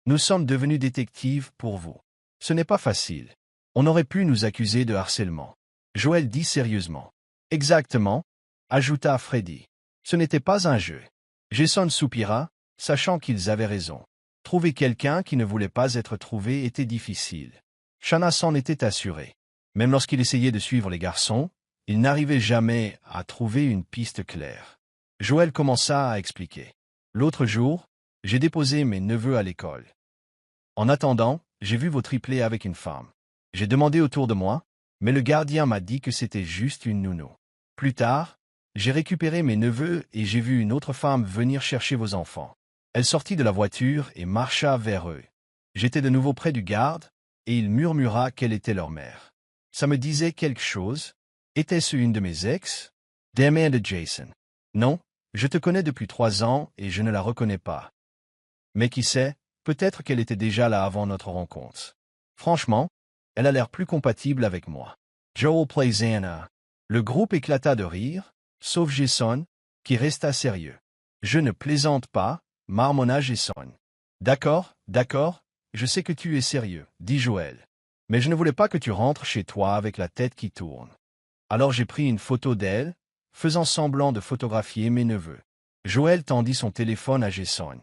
Nous sommes devenus détectives pour vous. Ce n'est pas facile. On aurait pu nous accuser de harcèlement. » Joël dit sérieusement. « Exactement, » ajouta Freddy. « Ce n'était pas un jeu. » Jason soupira, sachant qu'ils avaient raison. Trouver quelqu'un qui ne voulait pas être trouvé était difficile. Shanna s'en était assurée. Même lorsqu'il essayait de suivre les garçons, il n'arrivait jamais à trouver une piste claire. Joël commença à expliquer. « L'autre jour, j'ai déposé mes neveux à l'école. En attendant, j'ai vu vos triplés avec une femme. J'ai demandé autour de moi, mais le gardien m'a dit que c'était juste une nounou. Plus tard, j'ai récupéré mes neveux et j'ai vu une autre femme venir chercher vos enfants. Elle sortit de la voiture et marcha vers eux. J'étais de nouveau près du garde, et il murmura qu'elle était leur mère. Ça me disait quelque chose? Était-ce une de mes ex? Demanda Jason. Non, je te connais depuis 3 ans et je ne la reconnais pas. Mais qui sait, peut-être qu'elle était déjà là avant notre rencontre. Franchement, elle a l'air plus compatible avec moi. Joel plays Anna. Le groupe éclata de rire, sauf Jason, qui resta sérieux. Je ne plaisante pas, marmonna Jason. D'accord, d'accord, je sais que tu es sérieux, dit Joël. Mais je ne voulais pas que tu rentres chez toi avec la tête qui tourne. Alors j'ai pris une photo d'elle, faisant semblant de photographier mes neveux. Joël tendit son téléphone à Jason.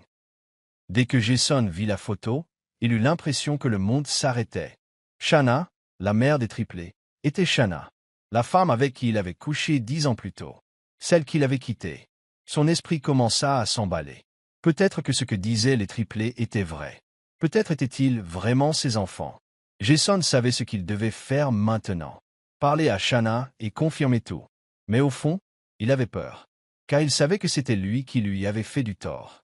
Dès que Jason vit la photo, il eut l'impression que le monde s'arrêtait. Shanna, la mère des triplés, était Shanna, la femme avec qui il avait couché 10 ans plus tôt, celle qu'il avait quittée. Son esprit commença à s'emballer. Peut-être que ce que disaient les triplés était vrai. Peut-être étaient-ils vraiment ses enfants. Jason savait ce qu'il devait faire maintenant. Parler à Shanna et confirmer tout. Mais au fond, il avait peur. Car il savait que c'était lui qui lui avait fait du tort.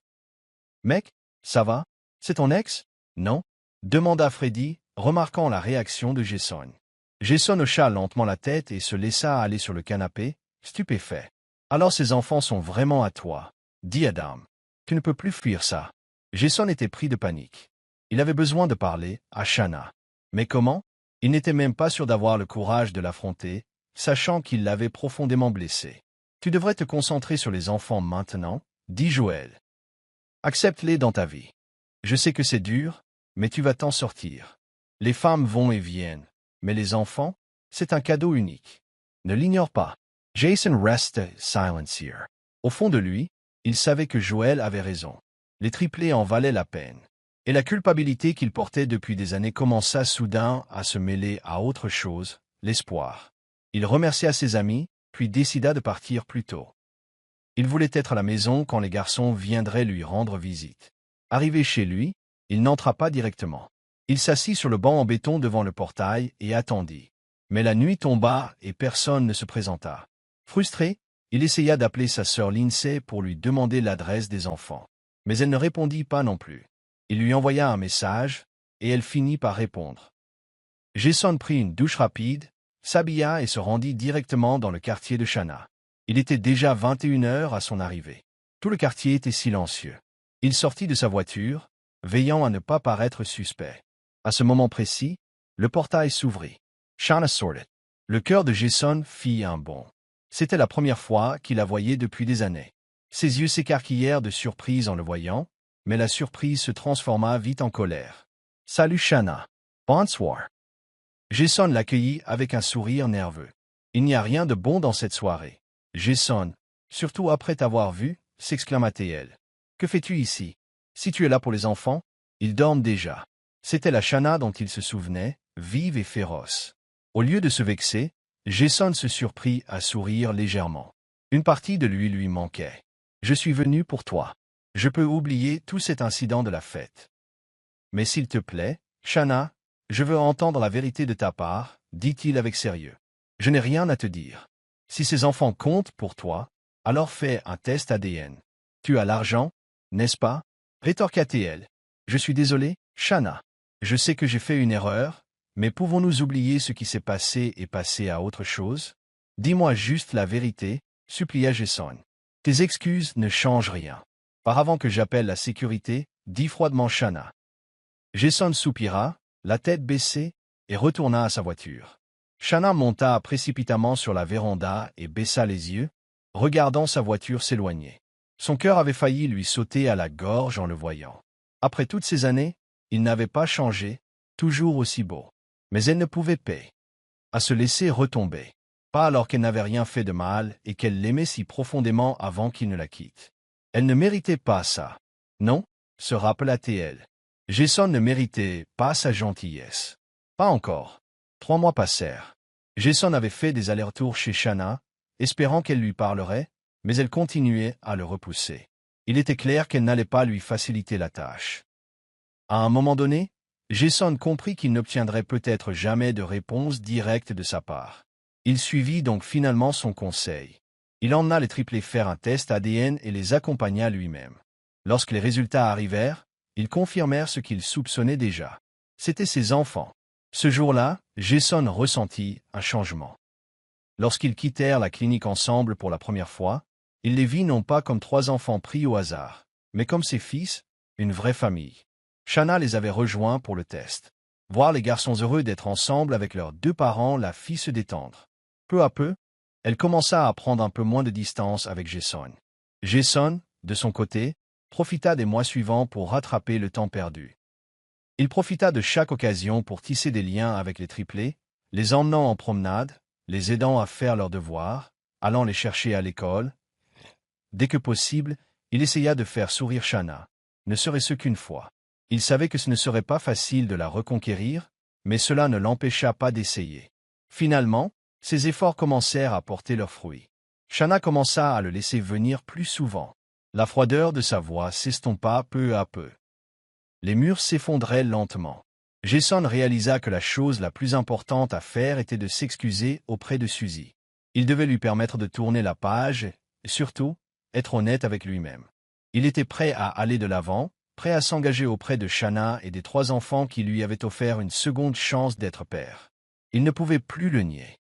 Mec, ça va? C'est ton ex? Non? Demanda Freddy, remarquant la réaction de Jason. Jason hocha lentement la tête et se laissa aller sur le canapé, stupéfait. Alors ces enfants sont vraiment à toi, dit Adam. Tu ne peux plus fuir ça. Jason était pris de panique. Il avait besoin de parler à Shanna. Mais comment? Il n'était même pas sûr d'avoir le courage de l'affronter, sachant qu'il l'avait profondément blessé. Tu devrais te concentrer sur les enfants maintenant, dit Joël. Accepte-les dans ta vie. Je sais que c'est dur, mais tu vas t'en sortir. Les femmes vont et viennent, mais les enfants, c'est un cadeau unique. Ne l'ignore pas. Jason restait silencieux. Au fond de lui, il savait que Joël avait raison. Les triplés en valaient la peine. Et la culpabilité qu'il portait depuis des années commença soudain à se mêler à autre chose, l'espoir. Il remercia ses amis, puis décida de partir plus tôt. Il voulait être à la maison quand les garçons viendraient lui rendre visite. Arrivé chez lui, il n'entra pas directement. Il s'assit sur le banc en béton devant le portail et attendit. Mais la nuit tomba et personne ne se présenta. Frustré, il essaya d'appeler sa sœur Lindsay pour lui demander l'adresse des enfants. Mais elle ne répondit pas non plus. Il lui envoya un message, et elle finit par répondre. Jason prit une douche rapide, s'habilla et se rendit directement dans le quartier de Shanna. Il était déjà 21 heures à son arrivée. Tout le quartier était silencieux. Il sortit de sa voiture, veillant à ne pas paraître suspect. À ce moment précis, le portail s'ouvrit. Shanna sortit. Le cœur de Jason fit un bond. C'était la première fois qu'il la voyait depuis des années. Ses yeux s'écarquillèrent de surprise en le voyant, mais la surprise se transforma vite en colère. « Salut Shanna. Bonsoir. » Jason l'accueillit avec un sourire nerveux. Il n'y a rien de bon dans cette soirée. Jason, surtout après t'avoir vu, s'exclama-t-elle. Que fais-tu ici? Si tu es là pour les enfants, ils dorment déjà. C'était la Shanna dont il se souvenait, vive et féroce. Au lieu de se vexer, Jason se surprit à sourire légèrement. Une partie de lui manquait. Je suis venu pour toi. Je peux oublier tout cet incident de la fête. Mais s'il te plaît, Shanna, je veux entendre la vérité de ta part, dit-il avec sérieux. Je n'ai rien à te dire. Si ces enfants comptent pour toi, alors fais un test ADN. Tu as l'argent, n'est-ce pas? Rétorqua-t-elle. Je suis désolé, Shanna. Je sais que j'ai fait une erreur, mais pouvons-nous oublier ce qui s'est passé et passer à autre chose? Dis-moi juste la vérité, supplia Jason. Tes excuses ne changent rien. Par avant que j'appelle la sécurité, dit froidement Shanna. Jason soupira, la tête baissée, et retourna à sa voiture. Shanna monta précipitamment sur la véranda et baissa les yeux, regardant sa voiture s'éloigner. Son cœur avait failli lui sauter à la gorge en le voyant. Après toutes ces années, il n'avait pas changé, toujours aussi beau. Mais elle ne pouvait pas à se laisser retomber. Pas alors qu'elle n'avait rien fait de mal et qu'elle l'aimait si profondément avant qu'il ne la quitte. Elle ne méritait pas ça. Non, se rappela-t-elle. Jason ne méritait pas sa gentillesse. Pas encore. 3 mois passèrent. Jason avait fait des allers-retours chez Shanna, espérant qu'elle lui parlerait, mais elle continuait à le repousser. Il était clair qu'elle n'allait pas lui faciliter la tâche. À un moment donné, Jason comprit qu'il n'obtiendrait peut-être jamais de réponse directe de sa part. Il suivit donc finalement son conseil. Il emmena les triplés faire un test ADN et les accompagna lui-même. Lorsque les résultats arrivèrent, ils confirmèrent ce qu'il soupçonnait déjà. C'étaient ses enfants. Ce jour-là, Jason ressentit un changement. Lorsqu'ils quittèrent la clinique ensemble pour la première fois, il les vit non pas comme trois enfants pris au hasard, mais comme ses fils, une vraie famille. Shanna les avait rejoints pour le test. Voir les garçons heureux d'être ensemble avec leurs deux parents la fit se détendre. Peu à peu, elle commença à prendre un peu moins de distance avec Jason. Jason, de son côté, profita des mois suivants pour rattraper le temps perdu. Il profita de chaque occasion pour tisser des liens avec les triplés, les emmenant en promenade, les aidant à faire leurs devoirs, allant les chercher à l'école. Dès que possible, il essaya de faire sourire Shanna, ne serait-ce qu'une fois. Il savait que ce ne serait pas facile de la reconquérir, mais cela ne l'empêcha pas d'essayer. Finalement, ses efforts commencèrent à porter leurs fruits. Shanna commença à le laisser venir plus souvent. La froideur de sa voix s'estompa peu à peu. Les murs s'effondraient lentement. Jason réalisa que la chose la plus importante à faire était de s'excuser auprès de Suzy. Il devait lui permettre de tourner la page et, surtout, être honnête avec lui-même. Il était prêt à aller de l'avant, prêt à s'engager auprès de Shanna et des trois enfants qui lui avaient offert une seconde chance d'être père. Il ne pouvait plus le nier.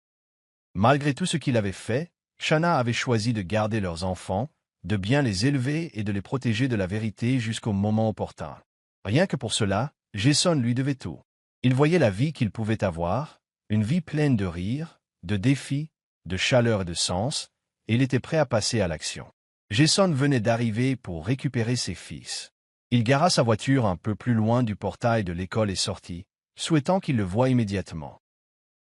Malgré tout ce qu'il avait fait, Shanna avait choisi de garder leurs enfants, de bien les élever et de les protéger de la vérité jusqu'au moment opportun. Rien que pour cela, Jason lui devait tout. Il voyait la vie qu'il pouvait avoir, une vie pleine de rire, de défis, de chaleur et de sens, et il était prêt à passer à l'action. Jason venait d'arriver pour récupérer ses fils. Il gara sa voiture un peu plus loin du portail de l'école et sortit, souhaitant qu'il le voie immédiatement.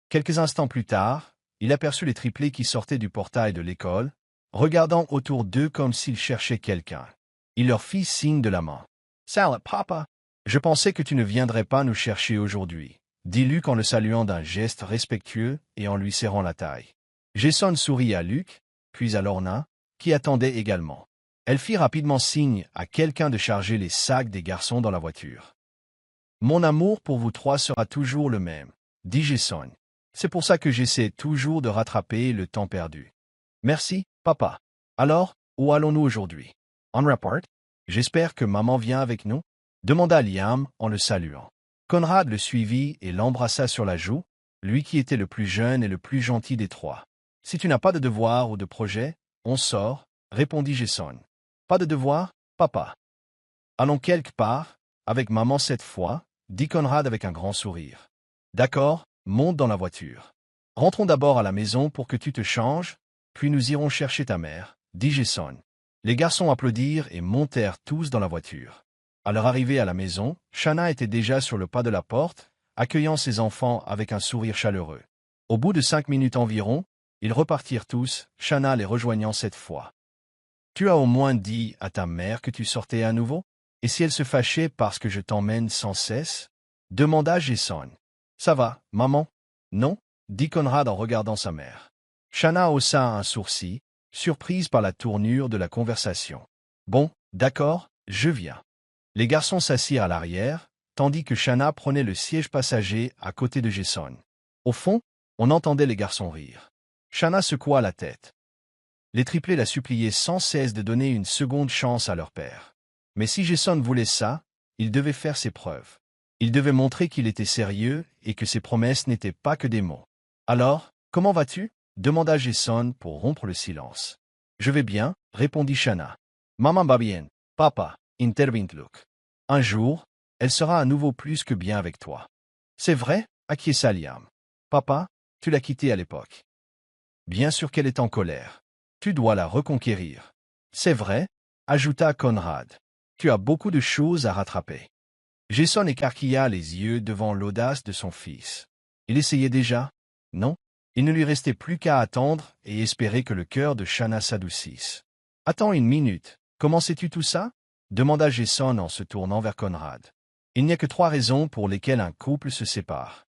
Quelques instants plus tard, il aperçut les triplés qui sortaient du portail de l'école, regardant autour d'eux comme s'ils cherchaient quelqu'un. Il leur fit signe de la main. « Salut, papa! Je pensais que tu ne viendrais pas nous chercher aujourd'hui, » dit Luke en le saluant d'un geste respectueux et en lui serrant la taille. Jason sourit à Luke, puis à Lorna, qui attendait également. Elle fit rapidement signe à quelqu'un de charger les sacs des garçons dans la voiture. « Mon amour pour vous trois sera toujours le même, » dit Jason. « C'est pour ça que j'essaie toujours de rattraper le temps perdu. »« Merci, papa. Alors, où allons-nous aujourd'hui? »« On rapport? J'espère que maman vient avec nous ?» demanda Liam en le saluant. Conrad le suivit et l'embrassa sur la joue, lui qui était le plus jeune et le plus gentil des trois. « Si tu n'as pas de devoir ou de projet, on sort, » répondit Jason. « Pas de devoir, papa. »« Allons quelque part, avec maman cette fois, » dit Conrad avec un grand sourire. « D'accord, monte dans la voiture. Rentrons d'abord à la maison pour que tu te changes, puis nous irons chercher ta mère, » dit Jason. Les garçons applaudirent et montèrent tous dans la voiture. À leur arrivée à la maison, Shanna était déjà sur le pas de la porte, accueillant ses enfants avec un sourire chaleureux. Au bout de 5 minutes environ, ils repartirent tous, Shanna les rejoignant cette fois. « Tu as au moins dit à ta mère que tu sortais à nouveau? Et si elle se fâchait parce que je t'emmène sans cesse ?» demanda Jason. « Ça va, maman? »« Non » dit Conrad en regardant sa mère. Shanna haussa un sourcil, surprise par la tournure de la conversation. « Bon, d'accord, je viens. » Les garçons s'assirent à l'arrière, tandis que Shanna prenait le siège passager à côté de Jason. Au fond, on entendait les garçons rire. Shanna secoua la tête. Les triplés la suppliaient sans cesse de donner une seconde chance à leur père. Mais si Jason voulait ça, il devait faire ses preuves. Il devait montrer qu'il était sérieux et que ses promesses n'étaient pas que des mots. « Alors, comment vas-tu » demanda Jason pour rompre le silence. « Je vais bien, » répondit Shanna. « Maman va bien, papa, » intervint Luke. « Un jour, elle sera à nouveau plus que bien avec toi. »« C'est vrai » acquiesça Liam. « Papa, tu l'as quittée à l'époque. »« Bien sûr qu'elle est en colère. Tu dois la reconquérir. »« C'est vrai » ajouta Conrad. « Tu as beaucoup de choses à rattraper. » Jason écarquilla les yeux devant l'audace de son fils. Il essayait déjà? Non? Il ne lui restait plus qu'à attendre et espérer que le cœur de Shanna s'adoucisse. « Attends une minute, comment sais-tu tout ça ?» demanda Jason en se tournant vers Conrad. « Il n'y a que 3 raisons pour lesquelles un couple se sépare.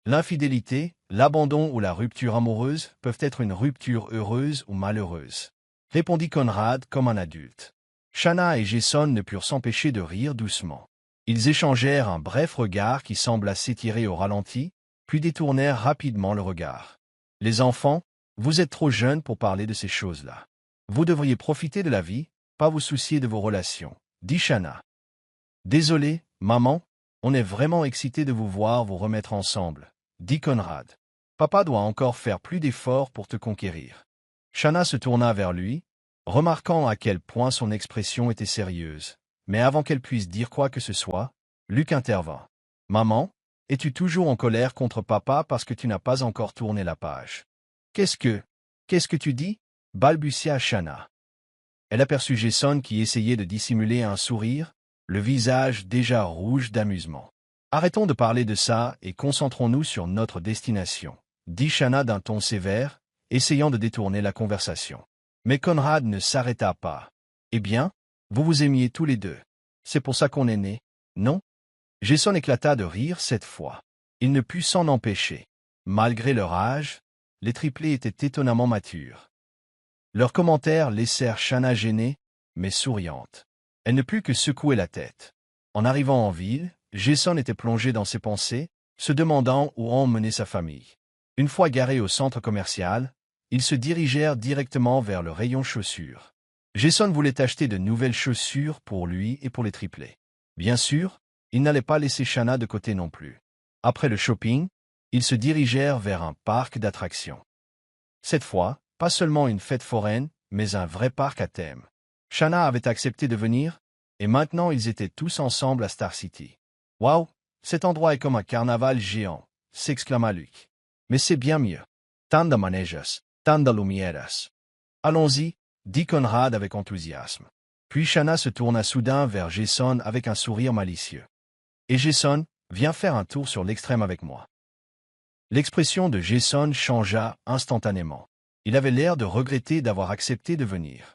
L'infidélité, l'abandon ou la rupture amoureuse peuvent être une rupture heureuse ou malheureuse, » répondit Conrad comme un adulte. Shanna et Jason ne purent s'empêcher de rire doucement. Ils échangèrent un bref regard qui sembla s'étirer au ralenti, puis détournèrent rapidement le regard. « Les enfants, vous êtes trop jeunes pour parler de ces choses-là. Vous devriez profiter de la vie, pas vous soucier de vos relations, » dit Shanna. « Désolé, maman, On est vraiment excité de vous voir vous remettre ensemble, dit Conrad. Papa doit encore faire plus d'efforts pour te conquérir. Shanna se tourna vers lui, remarquant à quel point son expression était sérieuse. Mais avant qu'elle puisse dire quoi que ce soit, Luc intervint. Maman, es-tu toujours en colère contre papa parce que tu n'as pas encore tourné la page? Qu'est-ce que tu dis? Balbutia Shanna. Elle aperçut Jason qui essayait de dissimuler un sourire, le visage déjà rouge d'amusement. Arrêtons de parler de ça et concentrons-nous sur notre destination, dit Shanna d'un ton sévère, essayant de détourner la conversation. Mais Conrad ne s'arrêta pas. Eh bien, vous vous aimiez tous les deux. C'est pour ça qu'on est nés, non? Jason éclata de rire cette fois. Il ne put s'en empêcher. Malgré leur âge, les triplés étaient étonnamment matures. Leurs commentaires laissèrent Shanna gênée, mais souriante. Elle ne put que secouer la tête. En arrivant en ville, Jason était plongé dans ses pensées, se demandant où emmenait sa famille. Une fois garés au centre commercial, ils se dirigèrent directement vers le rayon chaussures. Jason voulait acheter de nouvelles chaussures pour lui et pour les triplés. Bien sûr, il n'allait pas laisser Shanna de côté non plus. Après le shopping, ils se dirigèrent vers un parc d'attractions. Cette fois, pas seulement une fête foraine, mais un vrai parc à thème. Shanna avait accepté de venir, et maintenant ils étaient tous ensemble à Star City. « Waouh, cet endroit est comme un carnaval géant !» s'exclama Luc. « Mais c'est bien mieux. Tant de manèges, tant de lumières. »« Allons-y », dit Conrad avec enthousiasme. Puis Shanna se tourna soudain vers Jason avec un sourire malicieux. « Et Jason, viens faire un tour sur l'extrême avec moi. » L'expression de Jason changea instantanément. Il avait l'air de regretter d'avoir accepté de venir.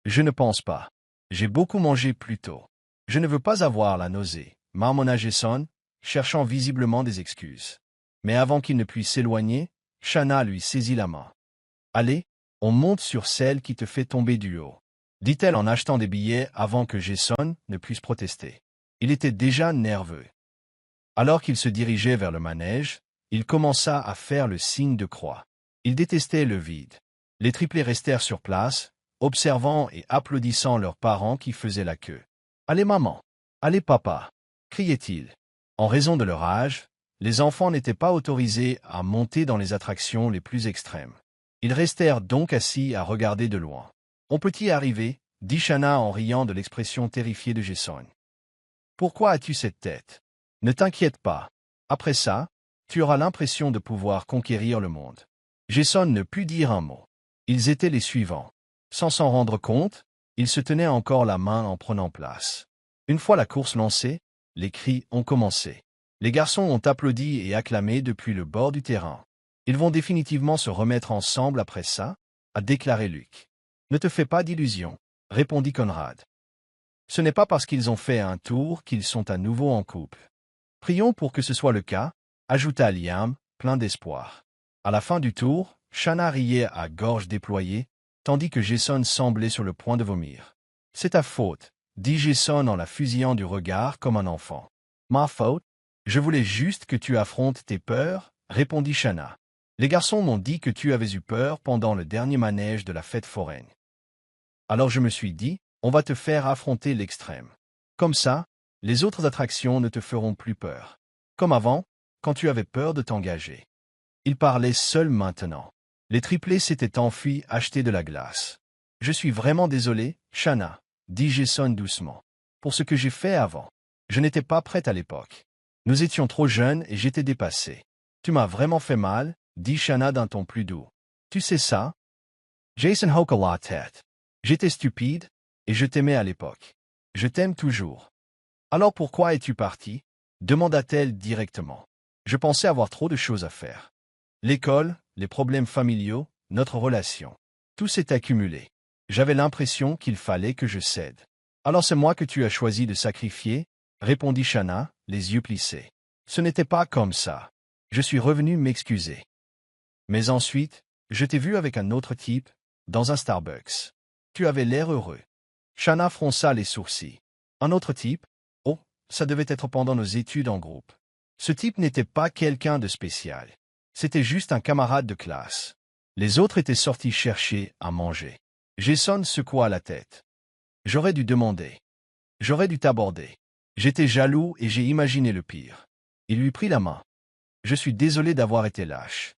« Je ne pense pas. J'ai beaucoup mangé plus tôt. Je ne veux pas avoir la nausée, » marmonna Jason, cherchant visiblement des excuses. Mais avant qu'il ne puisse s'éloigner, Shanna lui saisit la main. « Allez, on monte sur celle qui te fait tomber du haut, » dit-elle en achetant des billets avant que Jason ne puisse protester. Il était déjà nerveux. Alors qu'il se dirigeait vers le manège, il commença à faire le signe de croix. Il détestait le vide. Les triplés restèrent sur place, observant et applaudissant leurs parents qui faisaient la queue. « Allez maman! Allez papa! » criait-il. En raison de leur âge, les enfants n'étaient pas autorisés à monter dans les attractions les plus extrêmes. Ils restèrent donc assis à regarder de loin. « On peut y arriver, » dit Shanna en riant de l'expression terrifiée de Jason. « Pourquoi as-tu cette tête? Ne t'inquiète pas. Après ça, tu auras l'impression de pouvoir conquérir le monde. » Jason ne put dire un mot. Ils étaient les suivants. Sans s'en rendre compte, ils se tenaient encore la main en prenant place. Une fois la course lancée, les cris ont commencé. Les garçons ont applaudi et acclamé depuis le bord du terrain. Ils vont définitivement se remettre ensemble après ça, a déclaré Luc. Ne te fais pas d'illusions, répondit Conrad. Ce n'est pas parce qu'ils ont fait un tour qu'ils sont à nouveau en couple. Prions pour que ce soit le cas, ajouta Liam, plein d'espoir. À la fin du tour, Shanna riait à gorge déployée, tandis que Jason semblait sur le point de vomir. « C'est ta faute, » dit Jason en la fusillant du regard comme un enfant. « Ma faute? Je voulais juste que tu affrontes tes peurs, » répondit Shanna. « Les garçons m'ont dit que tu avais eu peur pendant le dernier manège de la fête foraine. Alors je me suis dit, on va te faire affronter l'extrême. Comme ça, les autres attractions ne te feront plus peur. Comme avant, quand tu avais peur de t'engager. » Il parlait seul maintenant. Les triplés s'étaient enfuis acheter de la glace. « Je suis vraiment désolé, Shanna, » dit Jason doucement, « pour ce que j'ai fait avant. Je n'étais pas prête à l'époque. Nous étions trop jeunes et j'étais dépassé. Tu m'as vraiment fait mal, » dit Shanna d'un ton plus doux. « Tu sais ça? » Jason hocha la tête. « J'étais stupide, et je t'aimais à l'époque. Je t'aime toujours. »« Alors pourquoi es-tu parti ?» demanda-t-elle directement. « Je pensais avoir trop de choses à faire. L'école, les problèmes familiaux, notre relation. Tout s'est accumulé. J'avais l'impression qu'il fallait que je cède. Alors c'est moi que tu as choisi de sacrifier, répondit Shanna, les yeux plissés. Ce n'était pas comme ça. Je suis revenu m'excuser. Mais ensuite, je t'ai vu avec un autre type, dans un Starbucks. Tu avais l'air heureux. Shanna fronça les sourcils. Un autre type? Oh, ça devait être pendant nos études en groupe. Ce type n'était pas quelqu'un de spécial. C'était juste un camarade de classe. Les autres étaient sortis chercher à manger. Jason secoua la tête. J'aurais dû demander. J'aurais dû t'aborder. J'étais jaloux et j'ai imaginé le pire. Il lui prit la main. Je suis désolé d'avoir été lâche.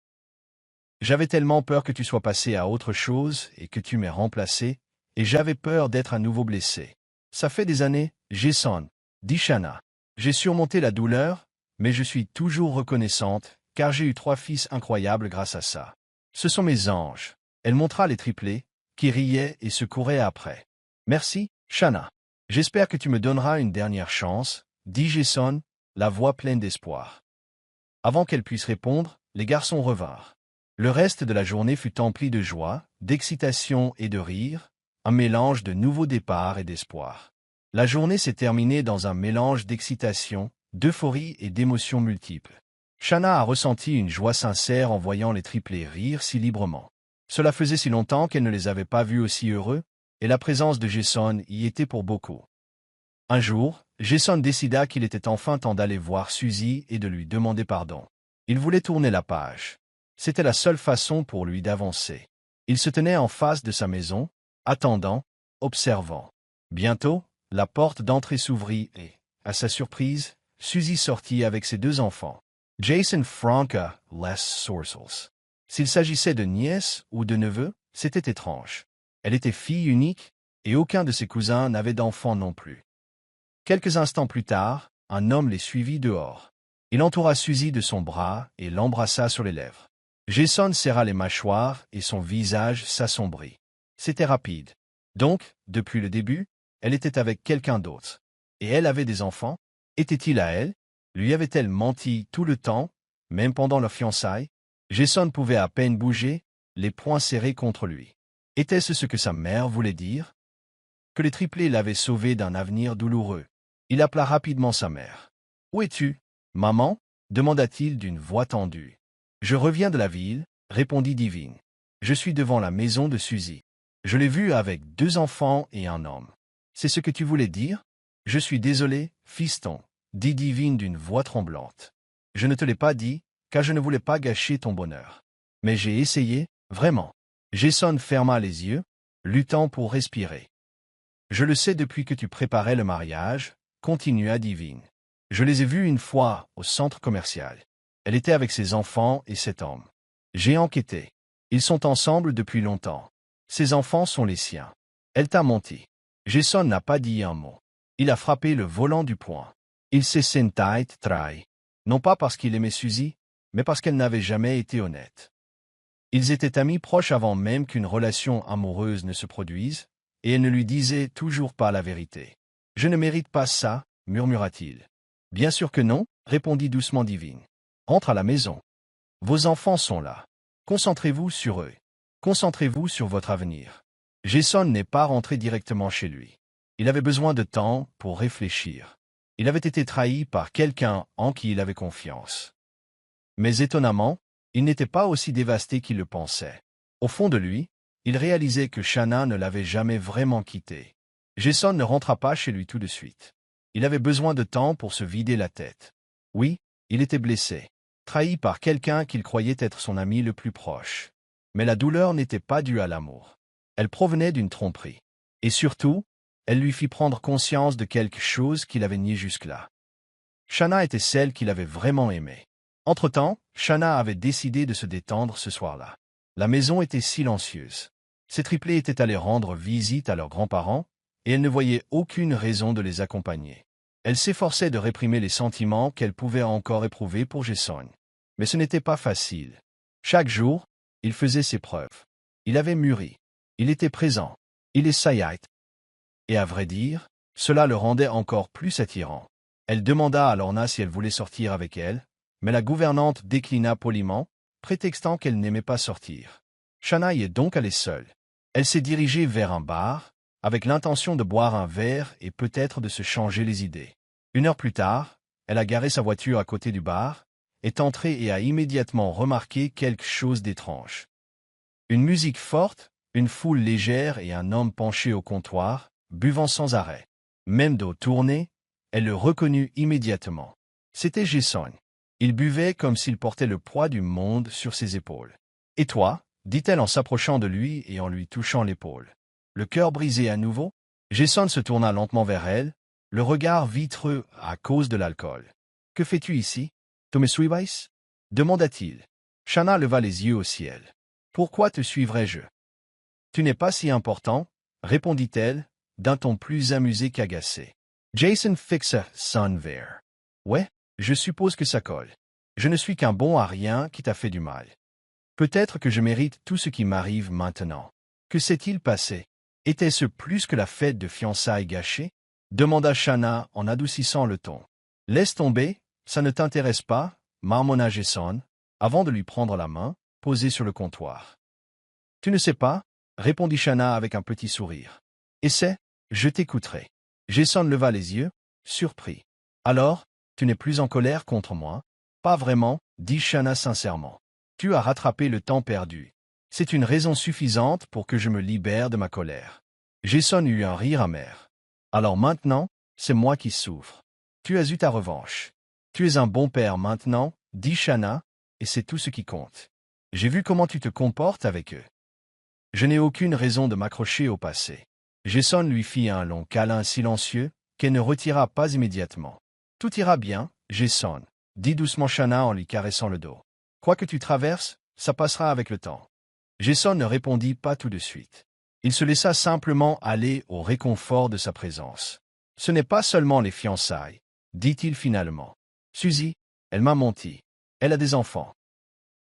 J'avais tellement peur que tu sois passé à autre chose et que tu m'aies remplacé, et j'avais peur d'être à nouveau blessé. Ça fait des années, Jason, dit Shanna. J'ai surmonté la douleur, mais je suis toujours reconnaissante, car j'ai eu 3 fils incroyables grâce à ça. Ce sont mes anges. Elle montra les triplés, qui riaient et se couraient après. Merci, Shanna. J'espère que tu me donneras une dernière chance, dit Jason, la voix pleine d'espoir. Avant qu'elle puisse répondre, les garçons revinrent. Le reste de la journée fut empli de joie, d'excitation et de rire, un mélange de nouveaux départs et d'espoir. La journée s'est terminée dans un mélange d'excitation, d'euphorie et d'émotions multiples. Shanna a ressenti une joie sincère en voyant les triplés rire si librement. Cela faisait si longtemps qu'elle ne les avait pas vus aussi heureux, et la présence de Jason y était pour beaucoup. Un jour, Jason décida qu'il était enfin temps d'aller voir Suzy et de lui demander pardon. Il voulait tourner la page. C'était la seule façon pour lui d'avancer. Il se tenait en face de sa maison, attendant, observant. Bientôt, la porte d'entrée s'ouvrit et, à sa surprise, Suzy sortit avec ses 2 enfants. Jason Franca, Les Sourcels. S'il s'agissait de nièce ou de neveu, c'était étrange. Elle était fille unique, et aucun de ses cousins n'avait d'enfant non plus. Quelques instants plus tard, un homme les suivit dehors. Il entoura Suzy de son bras et l'embrassa sur les lèvres. Jason serra les mâchoires et son visage s'assombrit. C'était rapide. Donc, depuis le début, elle était avec quelqu'un d'autre. Et elle avait des enfants? Était-il à elle? Lui avait-elle menti tout le temps, même pendant leur fiançailles? Jason pouvait à peine bouger, les poings serrés contre lui. Était-ce ce que sa mère voulait dire? Que les triplés l'avaient sauvé d'un avenir douloureux. Il appela rapidement sa mère. « Où es-tu, maman » demanda-t-il d'une voix tendue. « Je reviens de la ville » répondit Divine. « Je suis devant la maison de Suzy. Je l'ai vue avec 2 enfants et un homme. C'est ce que tu voulais dire? Je suis désolé, fiston, dit Divine d'une voix tremblante. Je ne te l'ai pas dit, car je ne voulais pas gâcher ton bonheur. Mais j'ai essayé, vraiment. Jason ferma les yeux, luttant pour respirer. Je le sais depuis que tu préparais le mariage, continua Divine. Je les ai vus une fois au centre commercial. Elle était avec ses enfants et cet homme. J'ai enquêté. Ils sont ensemble depuis longtemps. Ses enfants sont les siens. Elle t'a menti. Jason n'a pas dit un mot. Il a frappé le volant du poing. Il s'est senti trahi. Non pas parce qu'il aimait Suzy, mais parce qu'elle n'avait jamais été honnête. Ils étaient amis proches avant même qu'une relation amoureuse ne se produise, et elle ne lui disait toujours pas la vérité. « Je ne mérite pas ça, » murmura-t-il. « Bien sûr que non, » répondit doucement Divine. « Rentre à la maison. Vos enfants sont là. Concentrez-vous sur eux. Concentrez-vous sur votre avenir. » Jason n'est pas rentré directement chez lui. Il avait besoin de temps pour réfléchir. Il avait été trahi par quelqu'un en qui il avait confiance. Mais étonnamment, il n'était pas aussi dévasté qu'il le pensait. Au fond de lui, il réalisait que Shanna ne l'avait jamais vraiment quitté. Jason ne rentra pas chez lui tout de suite. Il avait besoin de temps pour se vider la tête. Oui, il était blessé, trahi par quelqu'un qu'il croyait être son ami le plus proche. Mais la douleur n'était pas due à l'amour. Elle provenait d'une tromperie. Et surtout, elle lui fit prendre conscience de quelque chose qu'il avait nié jusque-là. Shanna était celle qu'il avait vraiment aimée. Entre-temps, Shanna avait décidé de se détendre ce soir-là. La maison était silencieuse. Ses triplés étaient allés rendre visite à leurs grands-parents, et elle ne voyait aucune raison de les accompagner. Elle s'efforçait de réprimer les sentiments qu'elle pouvait encore éprouver pour Jason. Mais ce n'était pas facile. Chaque jour, il faisait ses preuves. Il avait mûri. Il était présent. Il essayait. Et à vrai dire, cela le rendait encore plus attirant. Elle demanda à Lorna si elle voulait sortir avec elle, mais la gouvernante déclina poliment, prétextant qu'elle n'aimait pas sortir. Shanna y est donc allée seule. Elle s'est dirigée vers un bar, avec l'intention de boire un verre et peut-être de se changer les idées. 1 heure plus tard, elle a garé sa voiture à côté du bar, est entrée et a immédiatement remarqué quelque chose d'étrange. Une musique forte, une foule légère et un homme penché au comptoir, buvant sans arrêt. Même dos tourné, elle le reconnut immédiatement. C'était Jason. Il buvait comme s'il portait le poids du monde sur ses épaules. « Et toi » dit-elle en s'approchant de lui et en lui touchant l'épaule. Le cœur brisé à nouveau, Jason se tourna lentement vers elle, le regard vitreux à cause de l'alcool. « Que fais-tu ici? Tu me suivais » demanda-t-il. Shanna leva les yeux au ciel. « Pourquoi te suivrais-je? » « Tu n'es pas si important, » répondit-elle, d'un ton plus amusé qu'agacé. Jason fixa son verre. « Ouais, je suppose que ça colle. Je ne suis qu'un bon à rien qui t'a fait du mal. Peut-être que je mérite tout ce qui m'arrive maintenant. Que s'est-il passé? Était-ce plus que la fête de fiançailles gâchée? Demanda Shanna en adoucissant le ton. Laisse tomber, ça ne t'intéresse pas, marmonna Jason, avant de lui prendre la main, posée sur le comptoir. Tu ne sais pas? Répondit Shanna avec un petit sourire. Essaie, je t'écouterai. Jason leva les yeux, surpris. Alors, tu n'es plus en colère contre moi? Pas vraiment, dit Shanna sincèrement. Tu as rattrapé le temps perdu. C'est une raison suffisante pour que je me libère de ma colère. Jason eut un rire amer. Alors maintenant, c'est moi qui souffre. Tu as eu ta revanche. Tu es un bon père maintenant, dit Shanna, et c'est tout ce qui compte. J'ai vu comment tu te comportes avec eux. Je n'ai aucune raison de m'accrocher au passé. Jason lui fit un long câlin silencieux, qu'elle ne retira pas immédiatement. Tout ira bien, Jason, dit doucement Shanna en lui caressant le dos. Quoi que tu traverses, ça passera avec le temps. Jason ne répondit pas tout de suite. Il se laissa simplement aller au réconfort de sa présence. Ce n'est pas seulement les fiançailles, dit-il finalement. Suzy, elle m'a menti. Elle a des enfants.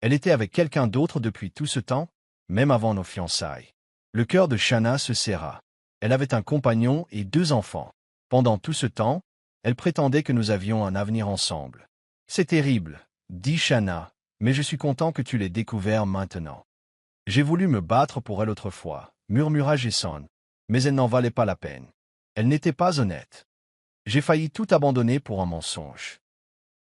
Elle était avec quelqu'un d'autre depuis tout ce temps, même avant nos fiançailles. Le cœur de Shanna se serra. Elle avait un compagnon et 2 enfants. Pendant tout ce temps, elle prétendait que nous avions un avenir ensemble. C'est terrible, dit Shanna, mais je suis content que tu l'aies découvert maintenant. J'ai voulu me battre pour elle autrefois, murmura Jason, mais elle n'en valait pas la peine. Elle n'était pas honnête. J'ai failli tout abandonner pour un mensonge.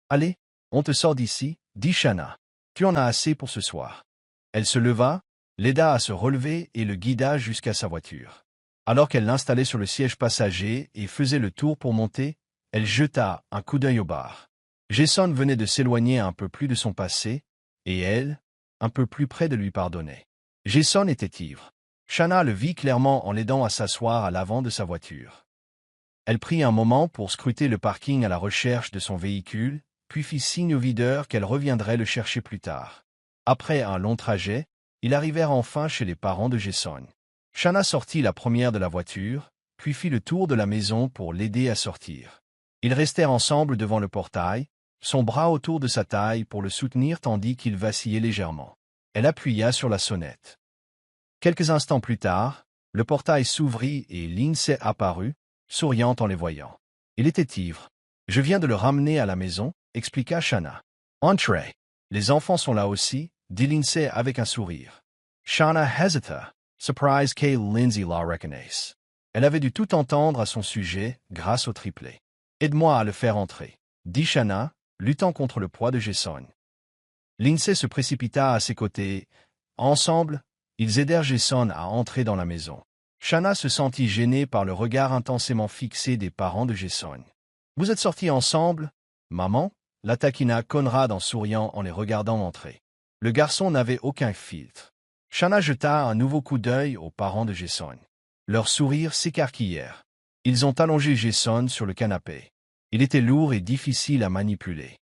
Allez, on te sort d'ici, dit Shanna. Tu en as assez pour ce soir. Elle se leva, l'aida à se relever et le guida jusqu'à sa voiture. Alors qu'elle l'installait sur le siège passager et faisait le tour pour monter, elle jeta un coup d'œil au bar. Jason venait de s'éloigner un peu plus de son passé, et elle, un peu plus près de lui pardonner. Jason était ivre. Shanna le vit clairement en l'aidant à s'asseoir à l'avant de sa voiture. Elle prit un moment pour scruter le parking à la recherche de son véhicule, puis fit signe au videur qu'elle reviendrait le chercher plus tard. Après un long trajet, ils arrivèrent enfin chez les parents de Jason. Shanna sortit la première de la voiture, puis fit le tour de la maison pour l'aider à sortir. Ils restèrent ensemble devant le portail, son bras autour de sa taille pour le soutenir tandis qu'il vacillait légèrement. Elle appuya sur la sonnette. Quelques instants plus tard, le portail s'ouvrit et Lindsay apparut, souriante en les voyant. Il était ivre. « Je viens de le ramener à la maison », expliqua Shanna. « Entrez. Les enfants sont là aussi », dit Lindsay avec un sourire. Shanna hésita, surprise que Lindsay la reconnaisse. Elle avait dû tout entendre à son sujet grâce au triplet. « Aide-moi à le faire entrer », dit Shanna, luttant contre le poids de Jason. Lindsay se précipita à ses côtés. Ensemble, ils aidèrent Jason à entrer dans la maison. Shanna se sentit gênée par le regard intensément fixé des parents de Jason. « Vous êtes sortis ensemble, maman ?» la taquina Conrad en souriant en les regardant entrer. Le garçon n'avait aucun filtre. Shanna jeta un nouveau coup d'œil aux parents de Jason. Leurs sourires s'écarquillèrent. Ils ont allongé Jason sur le canapé. Il était lourd et difficile à manipuler.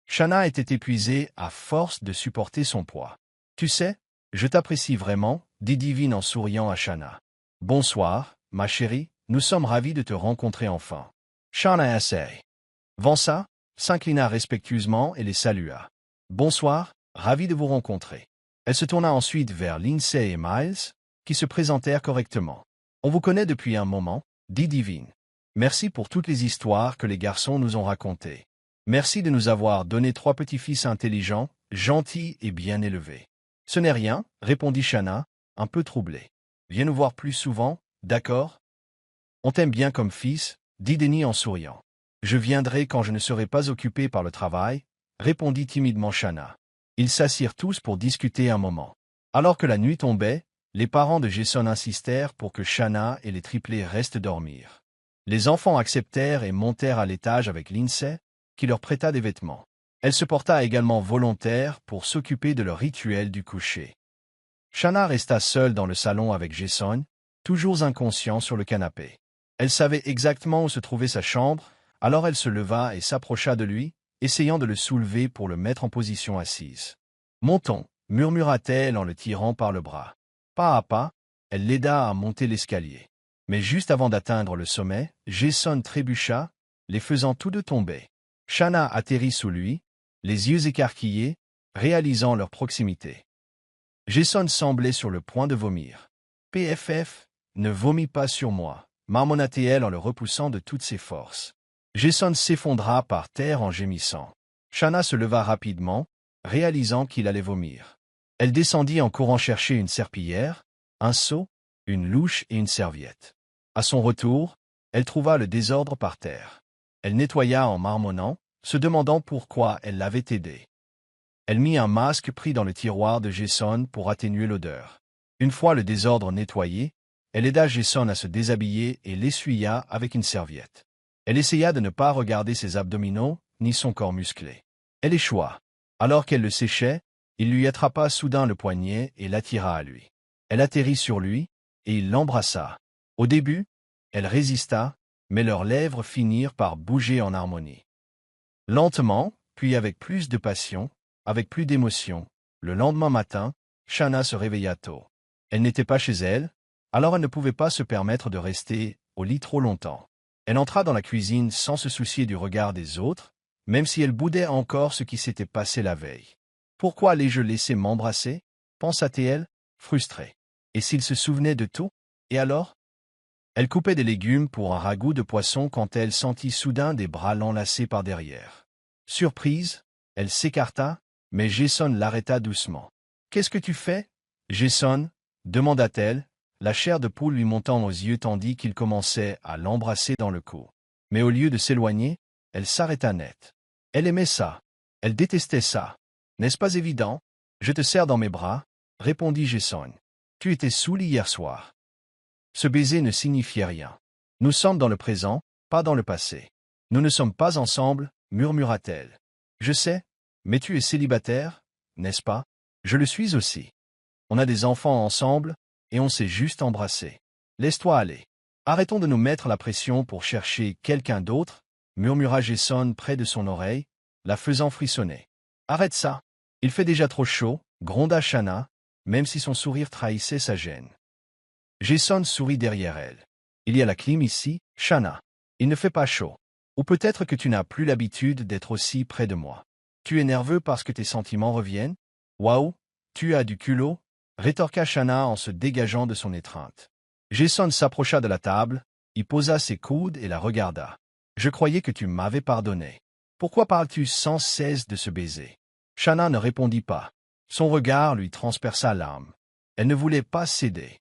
Shanna était épuisée à force de supporter son poids. « Tu sais, je t'apprécie vraiment, » dit Divine en souriant à Shanna. « Bonsoir, ma chérie, nous sommes ravis de te rencontrer enfin. » Shanna essaye. Vanessa s'inclina respectueusement et les salua. « Bonsoir, ravi de vous rencontrer. » Elle se tourna ensuite vers Lindsay et Miles, qui se présentèrent correctement. « On vous connaît depuis un moment, » dit Divine. « Merci pour toutes les histoires que les garçons nous ont racontées. Merci de nous avoir donné 3 petits-fils intelligents, gentils et bien élevés. »« Ce n'est rien, » répondit Shanna, un peu troublée. « Viens nous voir plus souvent, d'accord? »« On t'aime bien comme fils, » dit Denny en souriant. « Je viendrai quand je ne serai pas occupé par le travail, » répondit timidement Shanna. Ils s'assirent tous pour discuter un moment. Alors que la nuit tombait, les parents de Jason insistèrent pour que Shanna et les triplés restent dormir. Les enfants acceptèrent et montèrent à l'étage avec Lindsay, qui leur prêta des vêtements. Elle se porta également volontaire pour s'occuper de leur rituel du coucher. Shanna resta seule dans le salon avec Jason, toujours inconscient sur le canapé. Elle savait exactement où se trouvait sa chambre, alors elle se leva et s'approcha de lui, essayant de le soulever pour le mettre en position assise. « Montons » murmura-t-elle en le tirant par le bras. Pas à pas, elle l'aida à monter l'escalier. Mais juste avant d'atteindre le sommet, Jason trébucha, les faisant tous deux tomber. Shanna atterrit sous lui, les yeux écarquillés, réalisant leur proximité. Jason semblait sur le point de vomir. « PFF, ne vomis pas sur moi » marmonna-t-elle en le repoussant de toutes ses forces. Jason s'effondra par terre en gémissant. Shanna se leva rapidement, réalisant qu'il allait vomir. Elle descendit en courant chercher une serpillière, un seau, une louche et une serviette. À son retour, elle trouva le désordre par terre. Elle nettoya en marmonnant, se demandant pourquoi elle l'avait aidé. Elle mit un masque pris dans le tiroir de Jason pour atténuer l'odeur. Une fois le désordre nettoyé, elle aida Jason à se déshabiller et l'essuya avec une serviette. Elle essaya de ne pas regarder ses abdominaux, ni son corps musclé. Elle échoua. Alors qu'elle le séchait, il lui attrapa soudain le poignet et l'attira à lui. Elle atterrit sur lui, et il l'embrassa. Au début, elle résista, mais leurs lèvres finirent par bouger en harmonie. Lentement, puis avec plus de passion, avec plus d'émotion, le lendemain matin, Shanna se réveilla tôt. Elle n'était pas chez elle, alors elle ne pouvait pas se permettre de rester au lit trop longtemps. Elle entra dans la cuisine sans se soucier du regard des autres, même si elle boudait encore ce qui s'était passé la veille. Pourquoi allais-je laisser m'embrasser, pensa-t-elle, frustrée. Et s'il se souvenait de tout, et alors? Elle coupait des légumes pour un ragoût de poisson quand elle sentit soudain des bras l'enlacer par derrière. Surprise, elle s'écarta, mais Jason l'arrêta doucement. « Qu'est-ce que tu fais, Jason » demanda-t-elle, la chair de poule lui montant aux yeux tandis qu'il commençait à l'embrasser dans le cou. Mais au lieu de s'éloigner, elle s'arrêta net. Elle aimait ça. Elle détestait ça. « N'est-ce pas évident? Je te serre dans mes bras, » répondit Jason. « Tu étais saoul hier soir. » Ce baiser ne signifiait rien. « Nous sommes dans le présent, pas dans le passé. Nous ne sommes pas ensemble, » murmura-t-elle. « Je sais, mais tu es célibataire, n'est-ce pas? Je le suis aussi. On a des enfants ensemble, et on s'est juste embrassé. Laisse-toi aller. Arrêtons de nous mettre la pression pour chercher quelqu'un d'autre, » murmura Jason près de son oreille, la faisant frissonner. « Arrête ça. Il fait déjà trop chaud, » gronda Shanna, même si son sourire trahissait sa gêne. Jason sourit derrière elle. « Il y a la clim ici, Shanna. Il ne fait pas chaud. Ou peut-être que tu n'as plus l'habitude d'être aussi près de moi. Tu es nerveux parce que tes sentiments reviennent? Waouh, tu as du culot, » rétorqua Shanna en se dégageant de son étreinte. Jason s'approcha de la table, y posa ses coudes et la regarda. « Je croyais que tu m'avais pardonné. Pourquoi parles-tu sans cesse de ce baiser? » Shanna ne répondit pas. Son regard lui transperça l'âme. Elle ne voulait pas céder.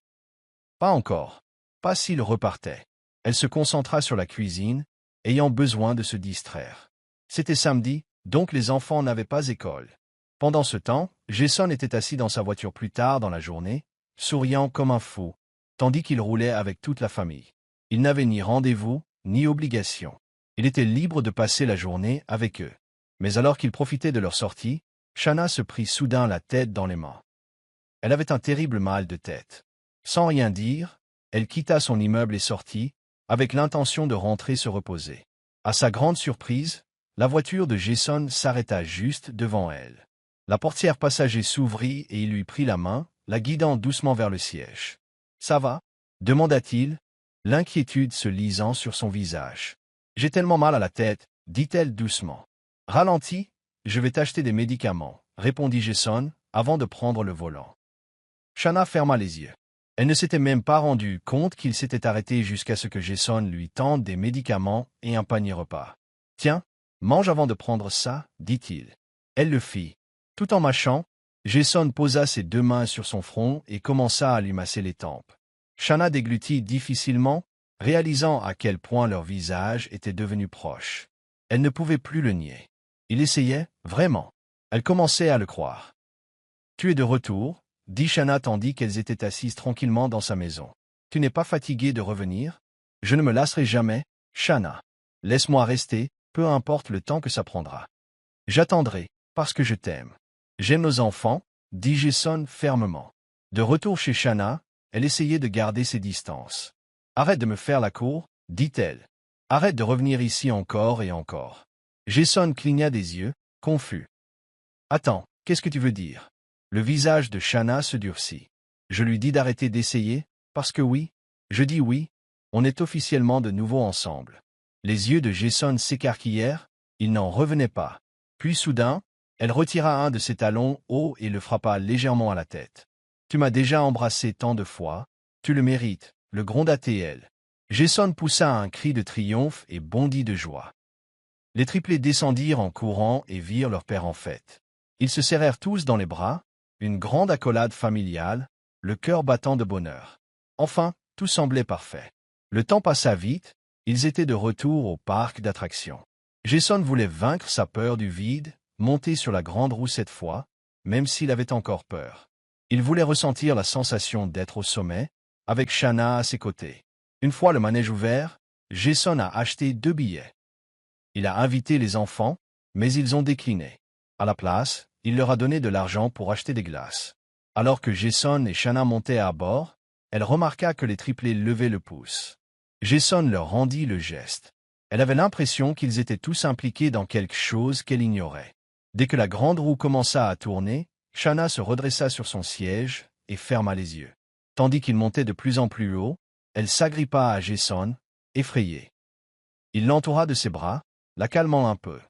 Pas encore. Pas s'il repartait. Elle se concentra sur la cuisine, ayant besoin de se distraire. C'était samedi, donc les enfants n'avaient pas école. Pendant ce temps, Jason était assis dans sa voiture plus tard dans la journée, souriant comme un fou, tandis qu'il roulait avec toute la famille. Il n'avait ni rendez-vous, ni obligation. Il était libre de passer la journée avec eux. Mais alors qu'il profitait de leur sortie, Shanna se prit soudain la tête dans les mains. Elle avait un terrible mal de tête. Sans rien dire, elle quitta son immeuble et sortit, avec l'intention de rentrer se reposer. À sa grande surprise, la voiture de Jason s'arrêta juste devant elle. La portière passager s'ouvrit et il lui prit la main, la guidant doucement vers le siège. « Ça va » demanda-t-il, l'inquiétude se lisant sur son visage. « J'ai tellement mal à la tête, » dit-elle doucement. « Ralentis, je vais t'acheter des médicaments, » répondit Jason, avant de prendre le volant. Shanna ferma les yeux. Elle ne s'était même pas rendue compte qu'il s'était arrêté jusqu'à ce que Jason lui tende des médicaments et un panier repas. « Tiens, mange avant de prendre ça, » dit-il. Elle le fit. Tout en mâchant, Jason posa ses deux mains sur son front et commença à lui masser les tempes. Shanna déglutit difficilement, réalisant à quel point leur visage était devenu proche. Elle ne pouvait plus le nier. Il essayait, vraiment. Elle commençait à le croire. « Tu es de retour ?» dit Shanna tandis qu'elles étaient assises tranquillement dans sa maison. « Tu n'es pas fatiguée de revenir? Je ne me lasserai jamais, Shanna. Laisse-moi rester, peu importe le temps que ça prendra. J'attendrai, parce que je t'aime. J'aime nos enfants, » dit Jason fermement. De retour chez Shanna, elle essayait de garder ses distances. « Arrête de me faire la cour, dit-elle. Arrête de revenir ici encore et encore. Jason cligna des yeux, confus. Attends, qu'est-ce que tu veux dire? Le visage de Shanna se durcit. Je lui dis d'arrêter d'essayer, parce que oui, je dis oui, on est officiellement de nouveau ensemble. Les yeux de Jason s'écarquillèrent, il n'en revenait pas. Puis soudain, elle retira un de ses talons hauts et le frappa légèrement à la tête. Tu m'as déjà embrassé tant de fois, tu le mérites, le gronda-t-elle. Jason poussa un cri de triomphe et bondit de joie. Les triplés descendirent en courant et virent leur père en fête. Ils se serrèrent tous dans les bras, une grande accolade familiale, le cœur battant de bonheur. Enfin, tout semblait parfait. Le temps passa vite, ils étaient de retour au parc d'attractions. Jason voulait vaincre sa peur du vide, monter sur la grande roue cette fois, même s'il avait encore peur. Il voulait ressentir la sensation d'être au sommet, avec Shanna à ses côtés. Une fois le manège ouvert, Jason a acheté 2 billets. Il a invité les enfants, mais ils ont décliné. À la place, il leur a donné de l'argent pour acheter des glaces. Alors que Jason et Shanna montaient à bord, elle remarqua que les triplés levaient le pouce. Jason leur rendit le geste. Elle avait l'impression qu'ils étaient tous impliqués dans quelque chose qu'elle ignorait. Dès que la grande roue commença à tourner, Shanna se redressa sur son siège et ferma les yeux. Tandis qu'il montait de plus en plus haut, elle s'agrippa à Jason, effrayée. Il l'entoura de ses bras, la calmant un peu.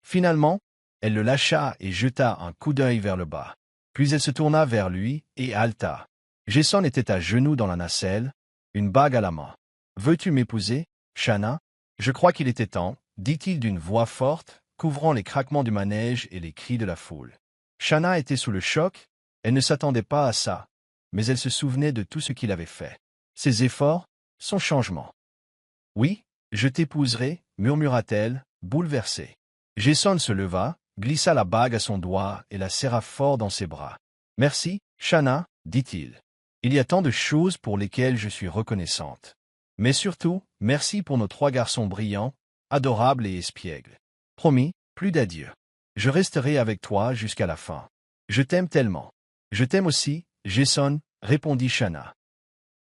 Finalement, elle le lâcha et jeta un coup d'œil vers le bas. Puis elle se tourna vers lui et haleta. Jason était à genoux dans la nacelle, une bague à la main. « Veux-tu m'épouser, Shanna ?» « Je crois qu'il était temps, » dit-il d'une voix forte, couvrant les craquements du manège et les cris de la foule. Shanna était sous le choc, elle ne s'attendait pas à ça, mais elle se souvenait de tout ce qu'il avait fait. Ses efforts, son changement. « Oui, je t'épouserai, » murmura-t-elle, bouleversée. Jason se leva, glissa la bague à son doigt et la serra fort dans ses bras. « Merci, Shanna, » dit-il. « Il y a tant de choses pour lesquelles je suis reconnaissante. Mais surtout, merci pour nos 3 garçons brillants, adorables et espiègles. Promis, plus d'adieu. Je resterai avec toi jusqu'à la fin. Je t'aime tellement. »« Je t'aime aussi, Jason, » répondit Shanna.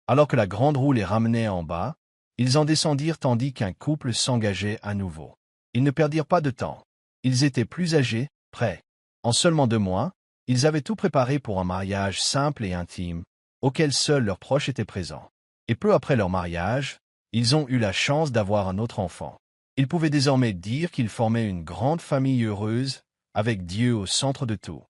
Alors que la grande roue les ramenait en bas, ils en descendirent tandis qu'un couple s'engageait à nouveau. Ils ne perdirent pas de temps. Ils étaient plus âgés, prêts. En seulement 2 mois, ils avaient tout préparé pour un mariage simple et intime, auquel seuls leurs proches étaient présents. Et peu après leur mariage, ils ont eu la chance d'avoir un autre enfant. Ils pouvaient désormais dire qu'ils formaient une grande famille heureuse, avec Dieu au centre de tout.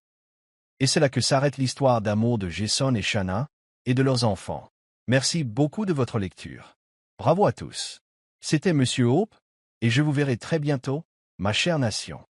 Et c'est là que s'arrête l'histoire d'amour de Jason et Shanna, et de leurs enfants. Merci beaucoup de votre lecture. Bravo à tous. C'était Monsieur Hope, et je vous verrai très bientôt, ma chère nation.